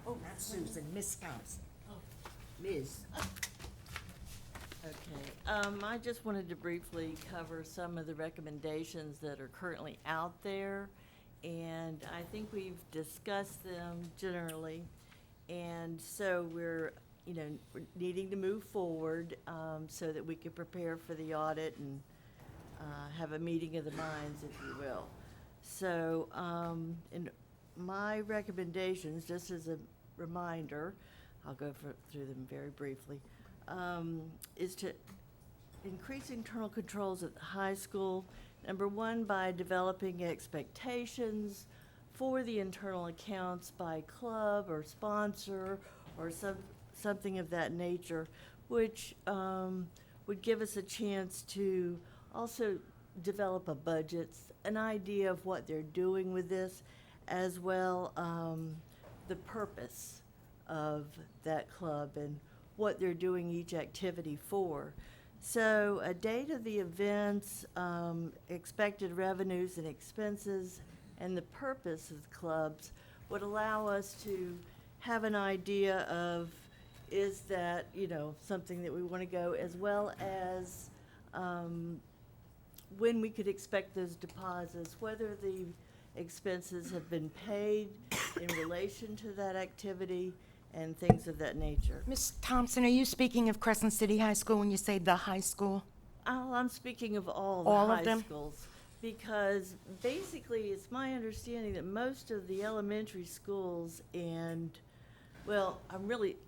Oh, not Susan, Miss Thompson. Liz. Okay, I just wanted to briefly cover some of the recommendations that are currently out there. And I think we've discussed them generally. And so we're needing to move forward so that we can prepare for the audit and have a meeting of the minds, if you will. So in my recommendations, just as a reminder, I'll go through them very briefly, is to increase internal controls at the high school. Number one, by developing expectations for the internal accounts by club or sponsor or something of that nature, which would give us a chance to also develop a budget, an idea of what they're doing with this, as well the purpose of that club and what they're doing each activity for. So a date of the events, expected revenues and expenses, and the purpose of the clubs would allow us to have an idea of, is that, something that we want to go, as well as when we could expect those deposits, whether the expenses have been paid in relation to that activity, and things of that nature. Miss Thompson, are you speaking of Crescent City High School when you say the high school? Oh, I'm speaking of all the All of high them? schools, because basically it's my understanding that most of the elementary schools and, well,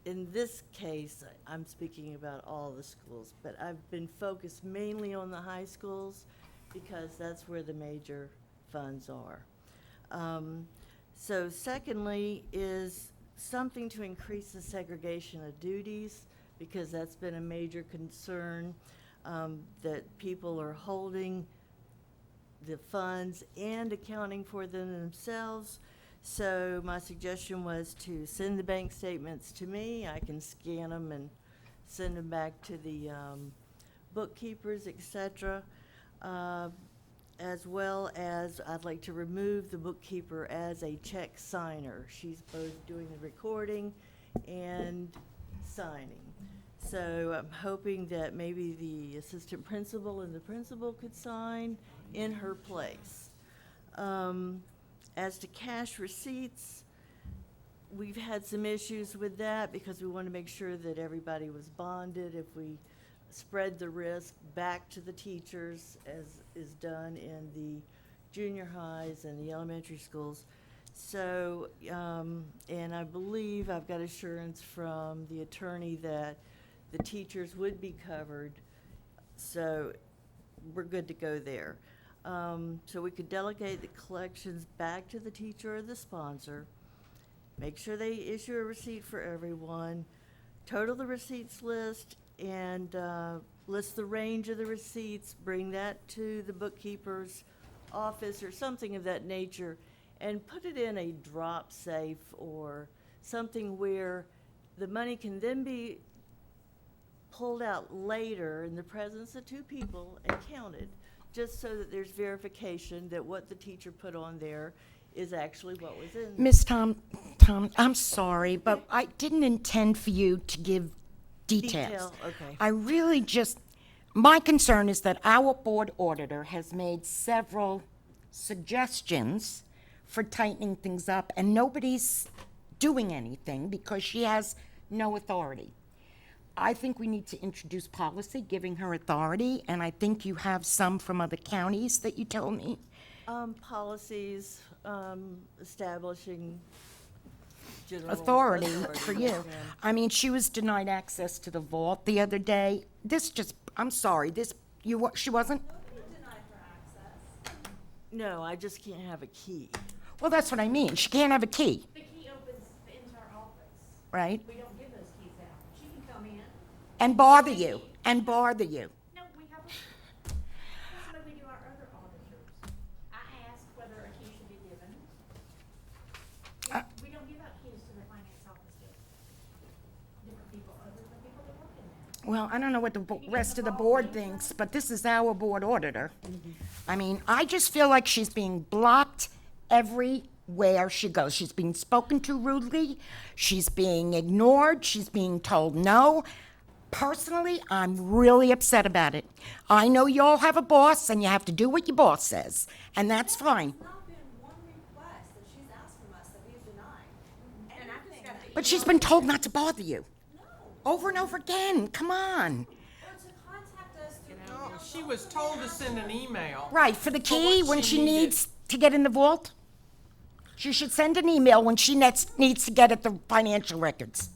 in this case, I'm speaking about all the schools, but I've been focused mainly on the high schools because that's where the major funds are. So secondly is something to increase the segregation of duties, because that's been a major concern, that people are holding the funds and accounting for them themselves. So my suggestion was to send the bank statements to me. I can scan them and send them back to the bookkeepers, etc. As well as I'd like to remove the bookkeeper as a check signer. She's both doing the recording and signing. So I'm hoping that maybe the assistant principal and the principal could sign in her place. As to cash receipts, we've had some issues with that because we want to make sure that everybody was bonded. If we spread the risk back to the teachers, as is done in the junior highs and the elementary schools. So, and I believe I've got assurance from the attorney that the teachers would be covered, so we're good to go there. So we could delegate the collections back to the teacher or the sponsor, make sure they issue a receipt for everyone, total the receipts list, and list the range of the receipts, bring that to the bookkeeper's office or something of that nature, and put it in a drop safe or something where the money can then be pulled out later in the presence of two people and counted, just so that there's verification that what the teacher put on there is actually what was in. Miss Tom, I'm sorry, but I didn't intend for you to give details. Detail, okay. I really my concern is that our board auditor has made several suggestions for tightening things up, and nobody's doing anything because she has no authority. I think we need to introduce policy giving her authority, and I think you have some from other counties that you told me. Policies, establishing general Authority for yes, you. ma'am. I mean, she was denied access to the vault the other day. I'm sorry, she wasn't? No, I just can't have a key. Well, that's what I mean. She can't have a key, The key opens the entire office. right? We don't give those keys out. She can come in. And bother you. No, we have a, that's the way we do our other auditors. I asked whether a key should be given. We don't give out keys to the finance office to different people other than people that work in there. Well, I don't know what the rest of the board thinks, but this is our board auditor. I mean, I just feel like she's being blocked every where she goes. She's being spoken to rudely, she's being ignored, she's being told no. Personally, I'm really upset about it. I know you all have a boss and you have to do what your boss says, and that's fine. But she's been told not to bother you. Over and over again, come on. She was told to send an email. Right, for the key what when she she needed. needs to get in the vault? She should send an email when she needs to get at the financial records.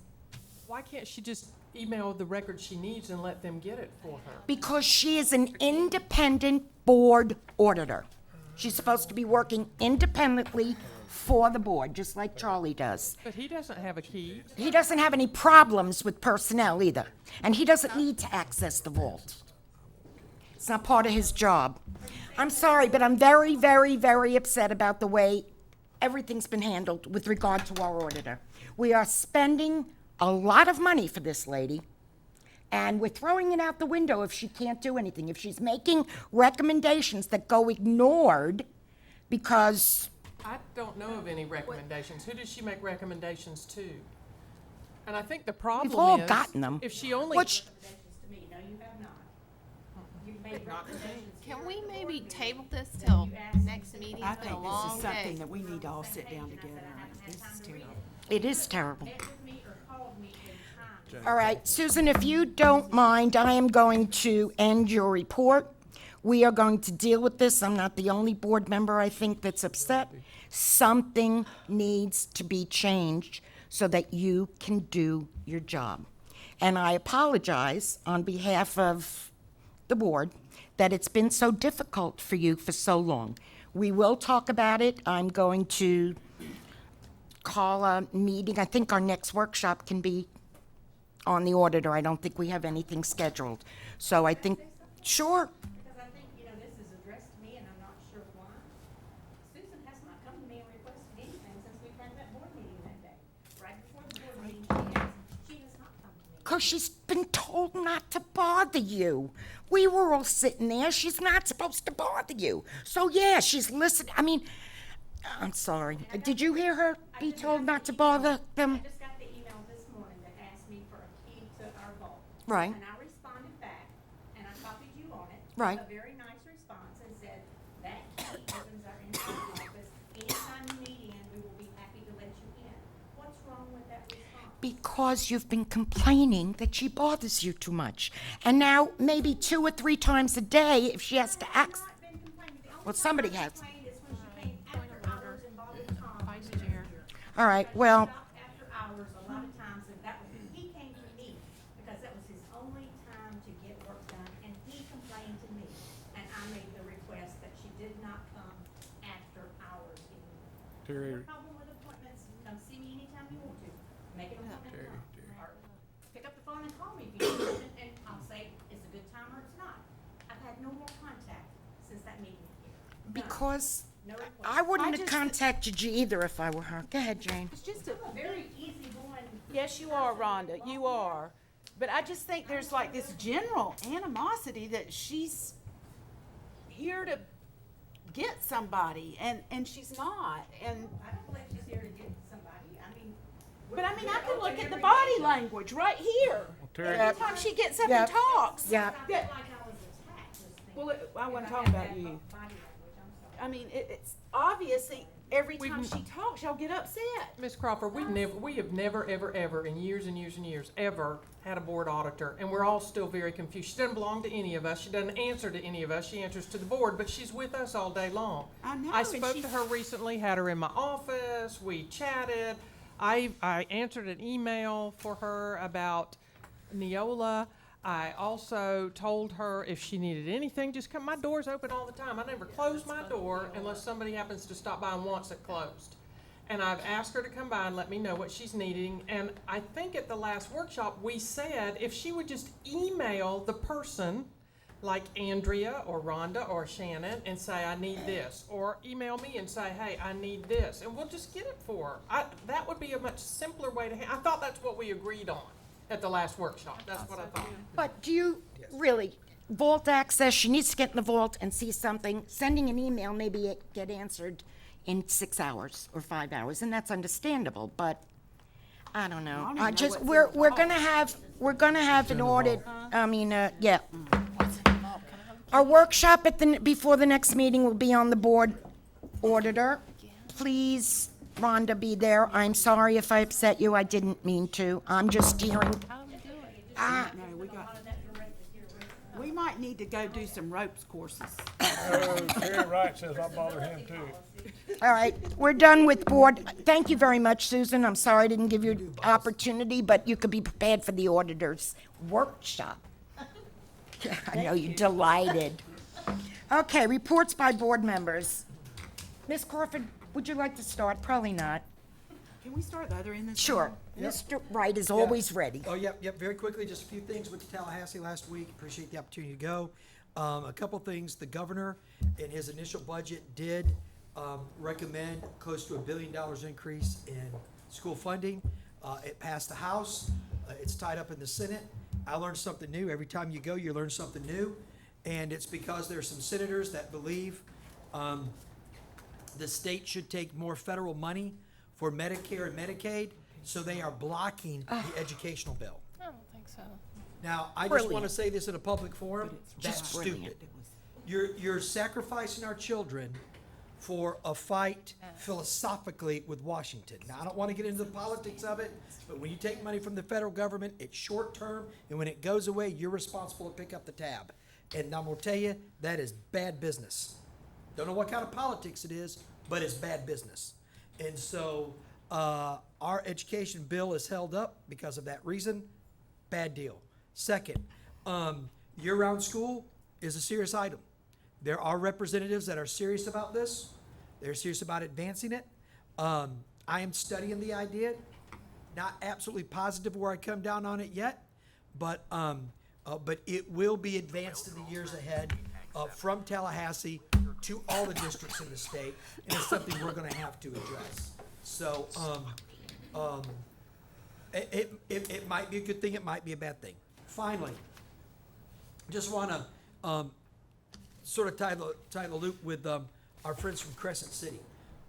Why can't she just email the record she needs and let them get it for her? Because she is an independent board auditor. She's supposed to be working independently for the board, just like Charlie does. But he doesn't have a key. He doesn't have any problems with personnel either, and he doesn't need to access the vault. It's not part of his job. I'm sorry, but I'm very, very, very upset about the way everything's been handled with regard to our auditor. We are spending a lot of money for this lady, and we're throwing it out the window if she can't do anything. If she's making recommendations that go ignored because... I don't know of any recommendations. Who does she make recommendations to? And I think the problem We've all is, gotten them. if she only... Can we maybe table this till next meeting? I It's been a think this long is something day. that we need to all sit down together on. This is terrible. It is terrible. All right, Susan, if you don't mind, I am going to end your report. We are going to deal with this. I'm not the only board member, I think, that's upset. Something needs to be changed so that you can do your job. And I apologize on behalf of the board that it's been so difficult for you for so long. We will talk about it. I'm going to call a meeting. I think our next workshop can be on the auditor. I don't think we have anything scheduled. So I think, sure. Because I think, this is addressed to me and I'm not sure why. Susan has not come to me and requested anything since we came to that board meeting that day. Right before the board meeting, she has not come to me. Because she's been told not to bother you. We were all sitting there. She's not supposed to bother you. So, yeah, she's listening. I mean, I'm sorry. Did you hear her be told not to bother them? I just got the email this morning that asked me for a key to our vault. Right. And I responded back, and I copied you on it. Right. A very nice response and said, that key opens our inside office. Anytime you need in, we will be happy to let you in. What's wrong with that response? Because you've been complaining that she bothers you too much. And now, maybe 2 or 3 times a day, if she has to ask. Well, somebody has. All right, well, After hours, a lot of times, and he came to me because that was his only time to get work done, and he complained to me, and I made the request that she did not come after hours anymore. Terry. No problem with appointments, come see me anytime you want to, make an appointment, or pick up the phone and call me if you need something, and I'll say, it's a good time or it's not. I've had no more contact since that meeting. None. because No request. I wouldn't have just- contacted you either if I were her. Go ahead, Jane. It's just a Very easy going. Yes, you are, Rhonda, you are. But I just think there's like this general animosity that she's here to get somebody, and she's not. And I don't believe she's here to get somebody, I mean. but I mean, I can look at the body language right here. Terry. Every time she gets up Yep. and talks. Yeah. that- Like I was attacked, just thinking. Well, I wasn't If talking had about bad you. body language, I'm sorry. I mean, it's obviously every time she talks, y'all get upset. Miss Crawford, we have never, ever, ever, in years and years and years, ever had a board auditor, and we're all still very confused. She doesn't belong to any of us. She doesn't answer to any of us. She answers to the board, but she's with us all day long. I know, I and spoke she's- to her recently, had her in my office, we chatted. I answered an email for her about Neola. I also told her if she needed anything, just come. My door's open all the time. I never close my door unless somebody happens to stop by and wants it closed. And I've asked her to come by and let me know what she's needing. And I think at the last workshop, we said if she would just email the person, like Andrea or Rhonda or Shannon, and say, I need this. Or email me and say, hey, I need this. And we'll just get it for her. That would be a much simpler way to I thought that's what we agreed on at the last workshop. That's what I thought. But do you really, vault access, she needs to get in the vault and see something, sending an email, maybe it get answered in 6 hours or 5 hours, and that's understandable, but I don't know. I don't I even know just, what's we're gonna have an audit, yeah. Our workshop before the next meeting will be on the board auditor. Please, Rhonda, be there. I'm sorry if I upset you, I didn't mean to. I'm just hearing. No, we might need to go do some ropes courses. Terry Wright says I bother him too. All right, we're done with board. Thank you very much, Susan. I'm sorry I didn't give you an opportunity, but you could be prepared for the auditor's workshop. I know you're delighted. Okay, reports by board members. Ms. Crawford, would you like to start? Probably not. Can we start the other end? Sure. Yep. Mr. Wright is always ready. Oh, yep, very quickly, just a few things. Went to Tallahassee last week, appreciate the opportunity to go. A couple things, the governor, in his initial budget, did recommend close to $1 billion increase in school funding. It passed the House, it's tied up in the Senate. I learned something new. Every time you go, you learn something new. And it's because there are some senators that believe the state should take more federal money for Medicare and Medicaid, so they are blocking the educational bill. I don't think so. Now, I just want to Brilliant. say this in a public forum, that's Just brilliant. stupid. You're sacrificing our children for a fight philosophically with Washington. Now, I don't want to get into the politics of it, but when you take money from the federal government, it's short term, and when it goes away, you're responsible to pick up the tab. And I'm gonna tell you, that is bad business. Don't know what kind of politics it is, but it's bad business. And so, our education bill is held up because of that reason. Bad deal. Second, year-round school is a serious item. There are representatives that are serious about this. They're serious about advancing it. I am studying the idea, not absolutely positive where I come down on it yet, but it will be advanced in the years ahead from Tallahassee to all the districts in the state, and it's something we're going to have to address. So it might be a good thing, it might be a bad thing. Finally, just want to sort of tie the loop with our friends from Crescent City.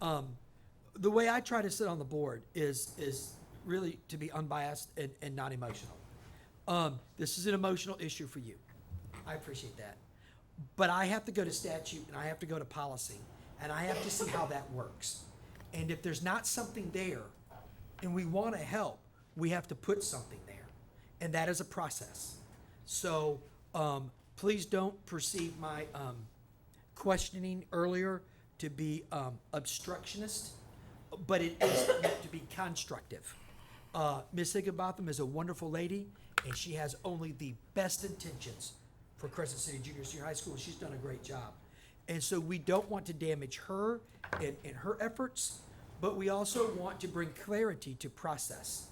The way I try to sit on the board is really to be unbiased and not emotional. This is an emotional issue for you. I appreciate that. But I have to go to statute and I have to go to policy and I have to see how that works. And if there's not something there and we want to help, we have to put something there. And that is a process. So please don't perceive my questioning earlier to be obstructionist, but it is meant to be constructive. Ms. Higginbotham is a wonderful lady, and she has only the best intentions for Crescent City Junior Senior High School. She's done a great job. And so we don't want to damage her and her efforts, but we also want to bring clarity to process.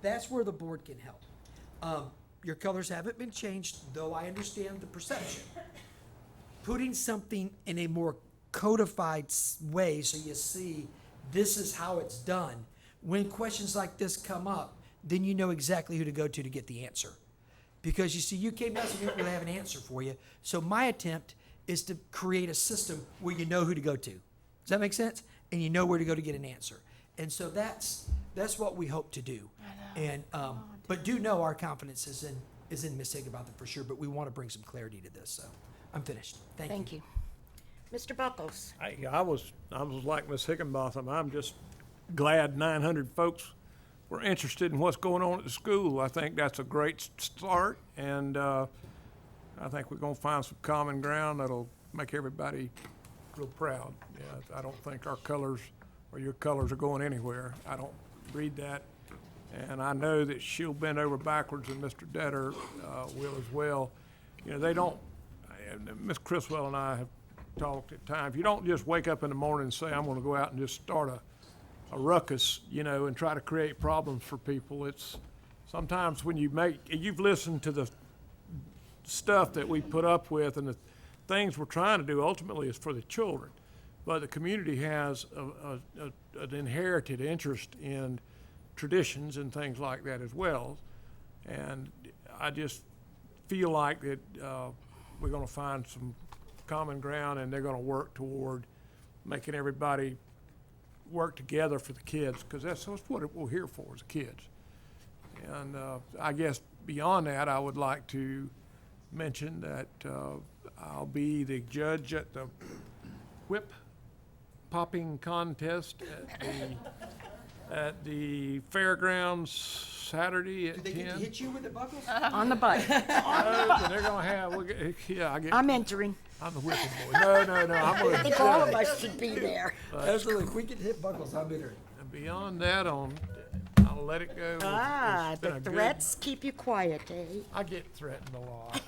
That's where the board can help. Your colors haven't been changed, though I understand the perception. Putting something in a more codified way so you see this is how it's done. When questions like this come up, then you know exactly who to go to get the answer. Because you see, you came to us and we don't really have an answer for you. So my attempt is to create a system where you know who to go to. Does that make sense? And you know where to go to get an answer. And so that's what we hope to do. And but do know our confidence is in Ms. Higginbotham for sure, but we want to bring some clarity to this. So I'm finished. Thank you. Mr. Buckles. I was like Ms. Higginbotham. I'm just glad 900 folks were interested in what's going on at the school. I think that's a great start, and I think we're going to find some common ground that'll make everybody real proud. Yeah, I don't think our colors or your colors are going anywhere. I don't read that, and I know that she'll bend over backwards, and Mr. Detter will as well. You know, they don't. Ms. Criswell and I have talked at times. You don't just wake up in the morning and say, I'm going to go out and just start a ruckus, you know, and try to create problems for people. It's sometimes when you've listened to the stuff that we put up with and the things we're trying to do ultimately is for the children. But the community has an inherited interest in traditions and things like that as well. And I just feel like that we're going to find some common ground and they're going to work toward making everybody work together for the kids, because that's what we're here for, is the kids. And I guess beyond that, I would like to mention that I'll be the judge at the whip popping contest at the fairgrounds Saturday at 10. hit you with the buckles? On the butt. They're gonna have. I get. I'm entering. I'm the whipping boy. No. I'm I gonna think all of us should be there. Absolutely. If we could hit buckles, I'll be there. Beyond that, I'll let it go. It's been The a good- threats keep you quiet, eh? I get threatened a lot.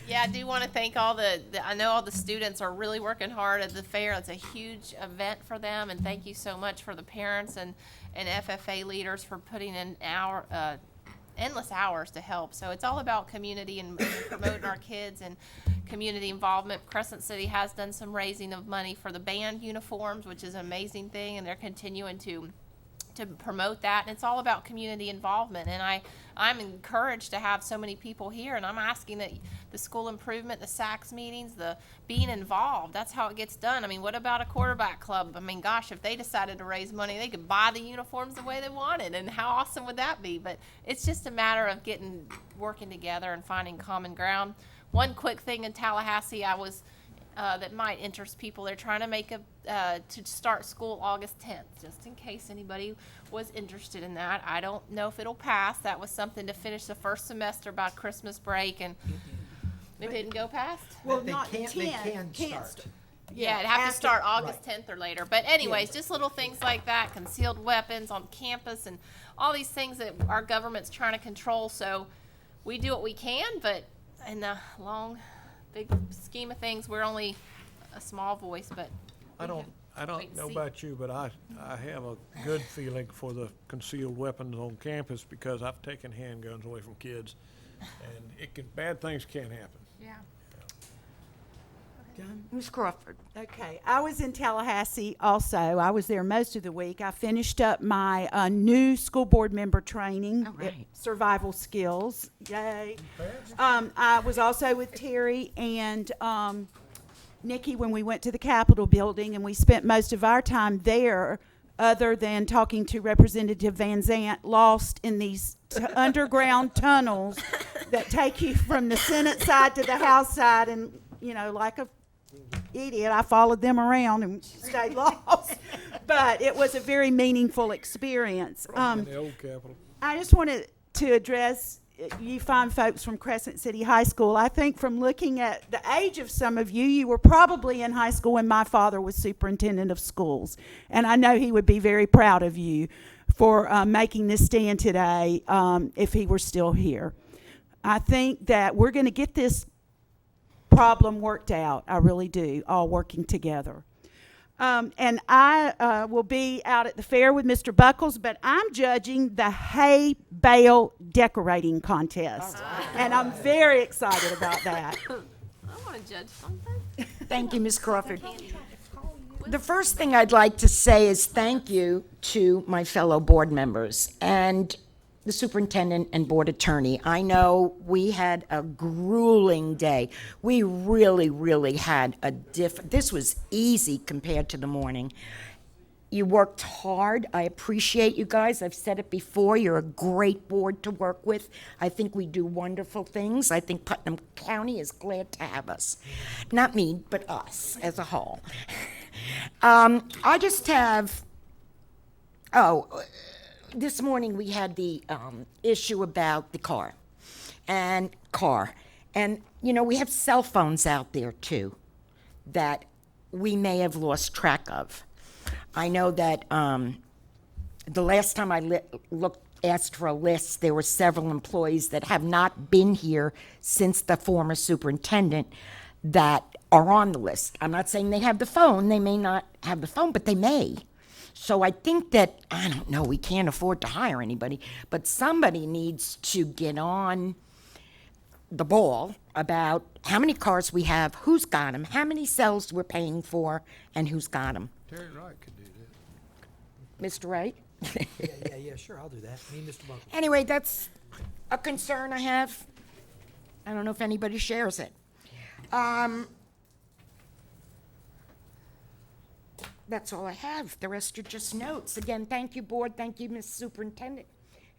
Yeah, I do want to thank all I know all the students are really working hard at the fair. It's a huge event for them, and thank you so much for the parents and FFA leaders for putting in endless hours to help. So it's all about community and promoting our kids and community involvement. Crescent City has done some raising of money for the band uniforms, which is an amazing thing, and they're continuing to promote that. And it's all about community involvement, and I'm encouraged to have so many people here, and I'm asking that the school improvement, the SACS meetings, the being involved, that's how it gets done. I mean, what about a quarterback club? I mean, gosh, if they decided to raise money, they could buy the uniforms the way they wanted, and how awesome would that be? But it's just a matter of working together and finding common ground. One quick thing in Tallahassee, that might interest people. They're trying to make to start school August 10th, just in case anybody was interested in that. I don't know if it'll pass. That was something to finish the first semester by Christmas break, and it didn't go past. Well, They not can 10, start. Yeah, it'd have to start August Right. 10th or later. But anyways, just little things like that, concealed weapons on campus and all these things that our government's trying to control. So we do what we can, but in the big scheme of things, we're only a small voice. But I don't know about you, but I have a good feeling for the concealed weapons on campus, because I've taken handguns away from kids, and bad things can happen. Yeah. Ms. Crawford. Okay, I was in Tallahassee also. I was there most of the week. I finished up my new school board member training, All right. survival skills. Yay. I was also with Terry and Nikki when we went to the Capitol building, and we spent most of our time there, other than talking to Representative Van Zant, lost in these underground tunnels that take you from the Senate side to the House side, and, like a idiot, I followed them around and stayed lost. But it was a very meaningful experience. In the old Capitol. I just wanted to address you fine folks from Crescent City High School. I think from looking at the age of some of you, you were probably in high school when my father was superintendent of schools. And I know he would be very proud of you for making this stand today if he were still here. I think that we're going to get this problem worked out. I really do, all working together. And I will be out at the fair with Mr. Buckles, but I'm judging the hay bale decorating contest. And I'm very excited about that. I want to judge something. Thank you, Ms. Crawford. The first thing I'd like to say is thank you to my fellow board members and the superintendent and board attorney. I know we had a grueling day. We really had this was easy compared to the morning. You worked hard. I appreciate you guys. I've said it before. You're a great board to work with. I think we do wonderful things. I think Putnam County is glad to have us. Not me, but us as a whole. I just have, this morning we had the issue about the car. And we have cell phones out there too that we may have lost track of. I know that the last time I asked for a list, there were several employees that have not been here since the former superintendent that are on the list. I'm not saying they have the phone. They may not have the phone, but they may. So I think that, I don't know, we can't afford to hire anybody, but somebody needs to get on the ball about how many cars we have, who's got them, how many cells we're paying for, and who's got them. Terry Wright could do that. Mr. Wright? Yeah, sure, I'll do that. Me and Mr. Buckles. Anyway, that's a concern I have. I don't know if anybody That's all I have. The rest are just notes. Again, thank you, board. Thank you, Ms. Superintendent.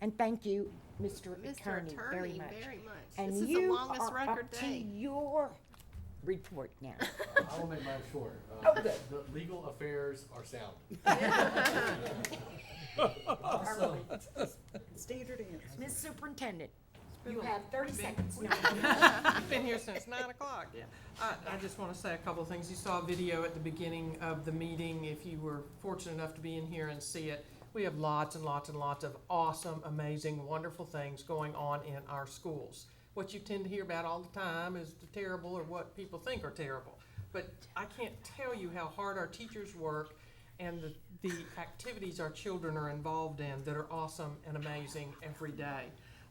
And thank you, Mr. Attorney, very much. And This is the you longest are record up to day. your report now. I will make mine short. Oh, good. The legal affairs are sound. Standard answer. Ms. Superintendent, you have 30 seconds. No. I've been here since 9 o'clock, yeah. I just want to say a couple of things. You saw a video at the beginning of the meeting. If you were fortunate enough to be in here and see it, we have lots and lots and lots of awesome, amazing, wonderful things going on in our schools. What you tend to hear about all the time is the terrible or what people think are terrible. But I can't tell you how hard our teachers work and the activities our children are involved in that are awesome and amazing every day.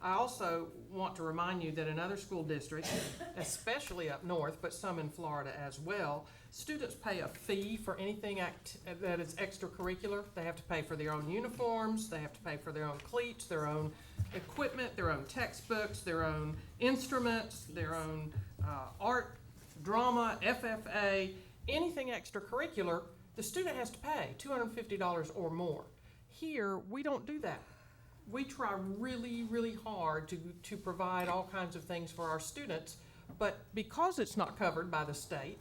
I also want to remind you that in other school districts, especially up north, but some in Florida as well, students pay a fee for anything that is extracurricular. They have to pay for their own uniforms, they have to pay for their own cleats, their own equipment, their own textbooks, their own instruments, their own art, drama, FFA, anything extracurricular, the student has to pay $250 or more. Here, we don't do that. We try really, really hard to provide all kinds of things for our students, but because it's not covered by the state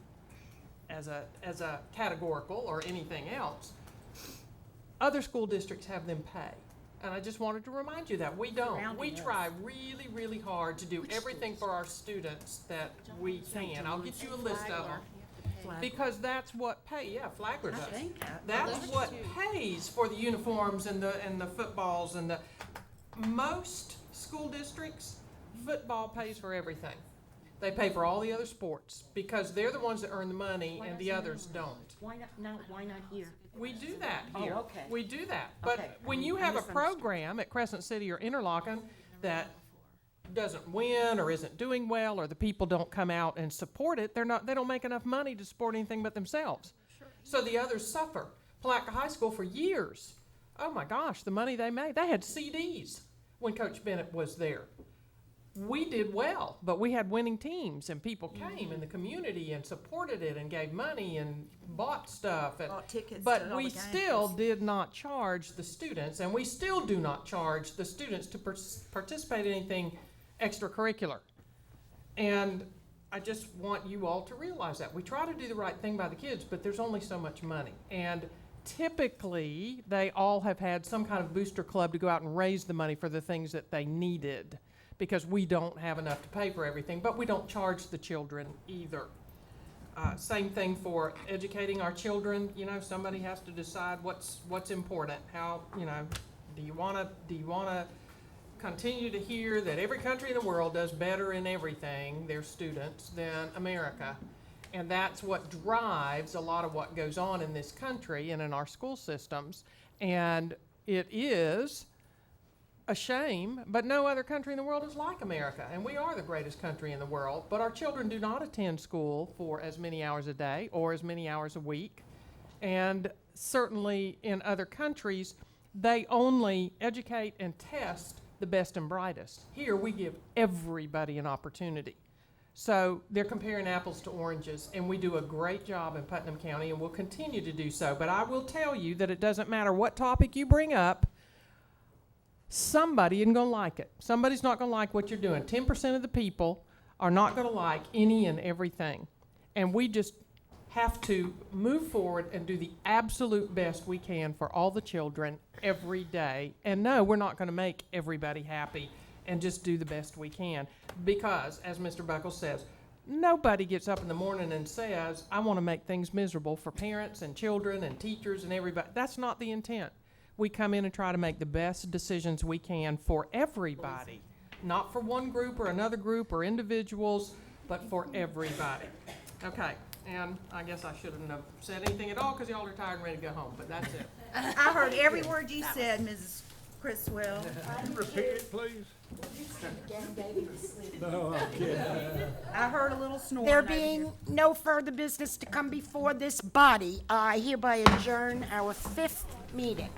as a categorical or anything else, other school districts have them pay. And I just wanted to remind you that we don't. We try really, really hard to do everything for our students that we can. I'll get you a list of them. Because that's what Flagler does. That's what pays for the uniforms and the footballs and most school districts, football pays for everything. They pay for all the other sports because they're the ones that earn the money and the others don't. Why not here? We do that here. Oh, okay. We do that. But Okay. when you have a program at Crescent City or Interlochen that doesn't win or isn't doing well or the people don't come out and support it, they don't make enough money to support anything but themselves. So the others suffer. Palatka High School for years, oh my gosh, the money they made. They had CDs when Coach Bennett was there. We did well, but we had winning teams and people came in the community and supported it and gave money and bought stuff. Bought tickets but to all we the games. still did not charge the students, and we still do not charge the students to participate in anything extracurricular. And I just want you all to realize that. We try to do the right thing by the kids, but there's only so much money. And typically, they all have had some kind of booster club to go out and raise the money for the things that they needed, because we don't have enough to pay for everything, but we don't charge the children either. Same thing for educating our children. You know, somebody has to decide what's important. How, you know, do you want to continue to hear that every country in the world does better in everything, their students, than America? And that's what drives a lot of what goes on in this country and in our school systems. And it is a shame, but no other country in the world is like America. And we are the greatest country in the world, but our children do not attend school for as many hours a day or as many hours a week. And certainly in other countries, they only educate and test the best and brightest. Here, we give everybody an opportunity. So they're comparing apples to oranges, and we do a great job in Putnam County, and we'll continue to do so. But I will tell you that it doesn't matter what topic you bring up, somebody isn't going to like it. Somebody's not going to like what you're doing. 10% of the people are not going to like any and everything. And we just have to move forward and do the absolute best we can for all the children every day. And no, we're not going to make everybody happy, and just do the best we can. Because, as Mr. Buckles says, nobody gets up in the morning and says, I want to make things miserable for parents and children and teachers and everybody. That's not the intent. We come in and try to make the best decisions we can for everybody. Not for one group or another group or individuals, but for everybody. Okay, and I guess I shouldn't have said anything at all because y'all are tired and ready to go home, but that's it. I heard every word you said, Mrs. Criswell. Repeat it, please. No, I'm kidding. I heard a little snoring. There over being here. no further business to come before this body, I hereby adjourn our 5th meeting.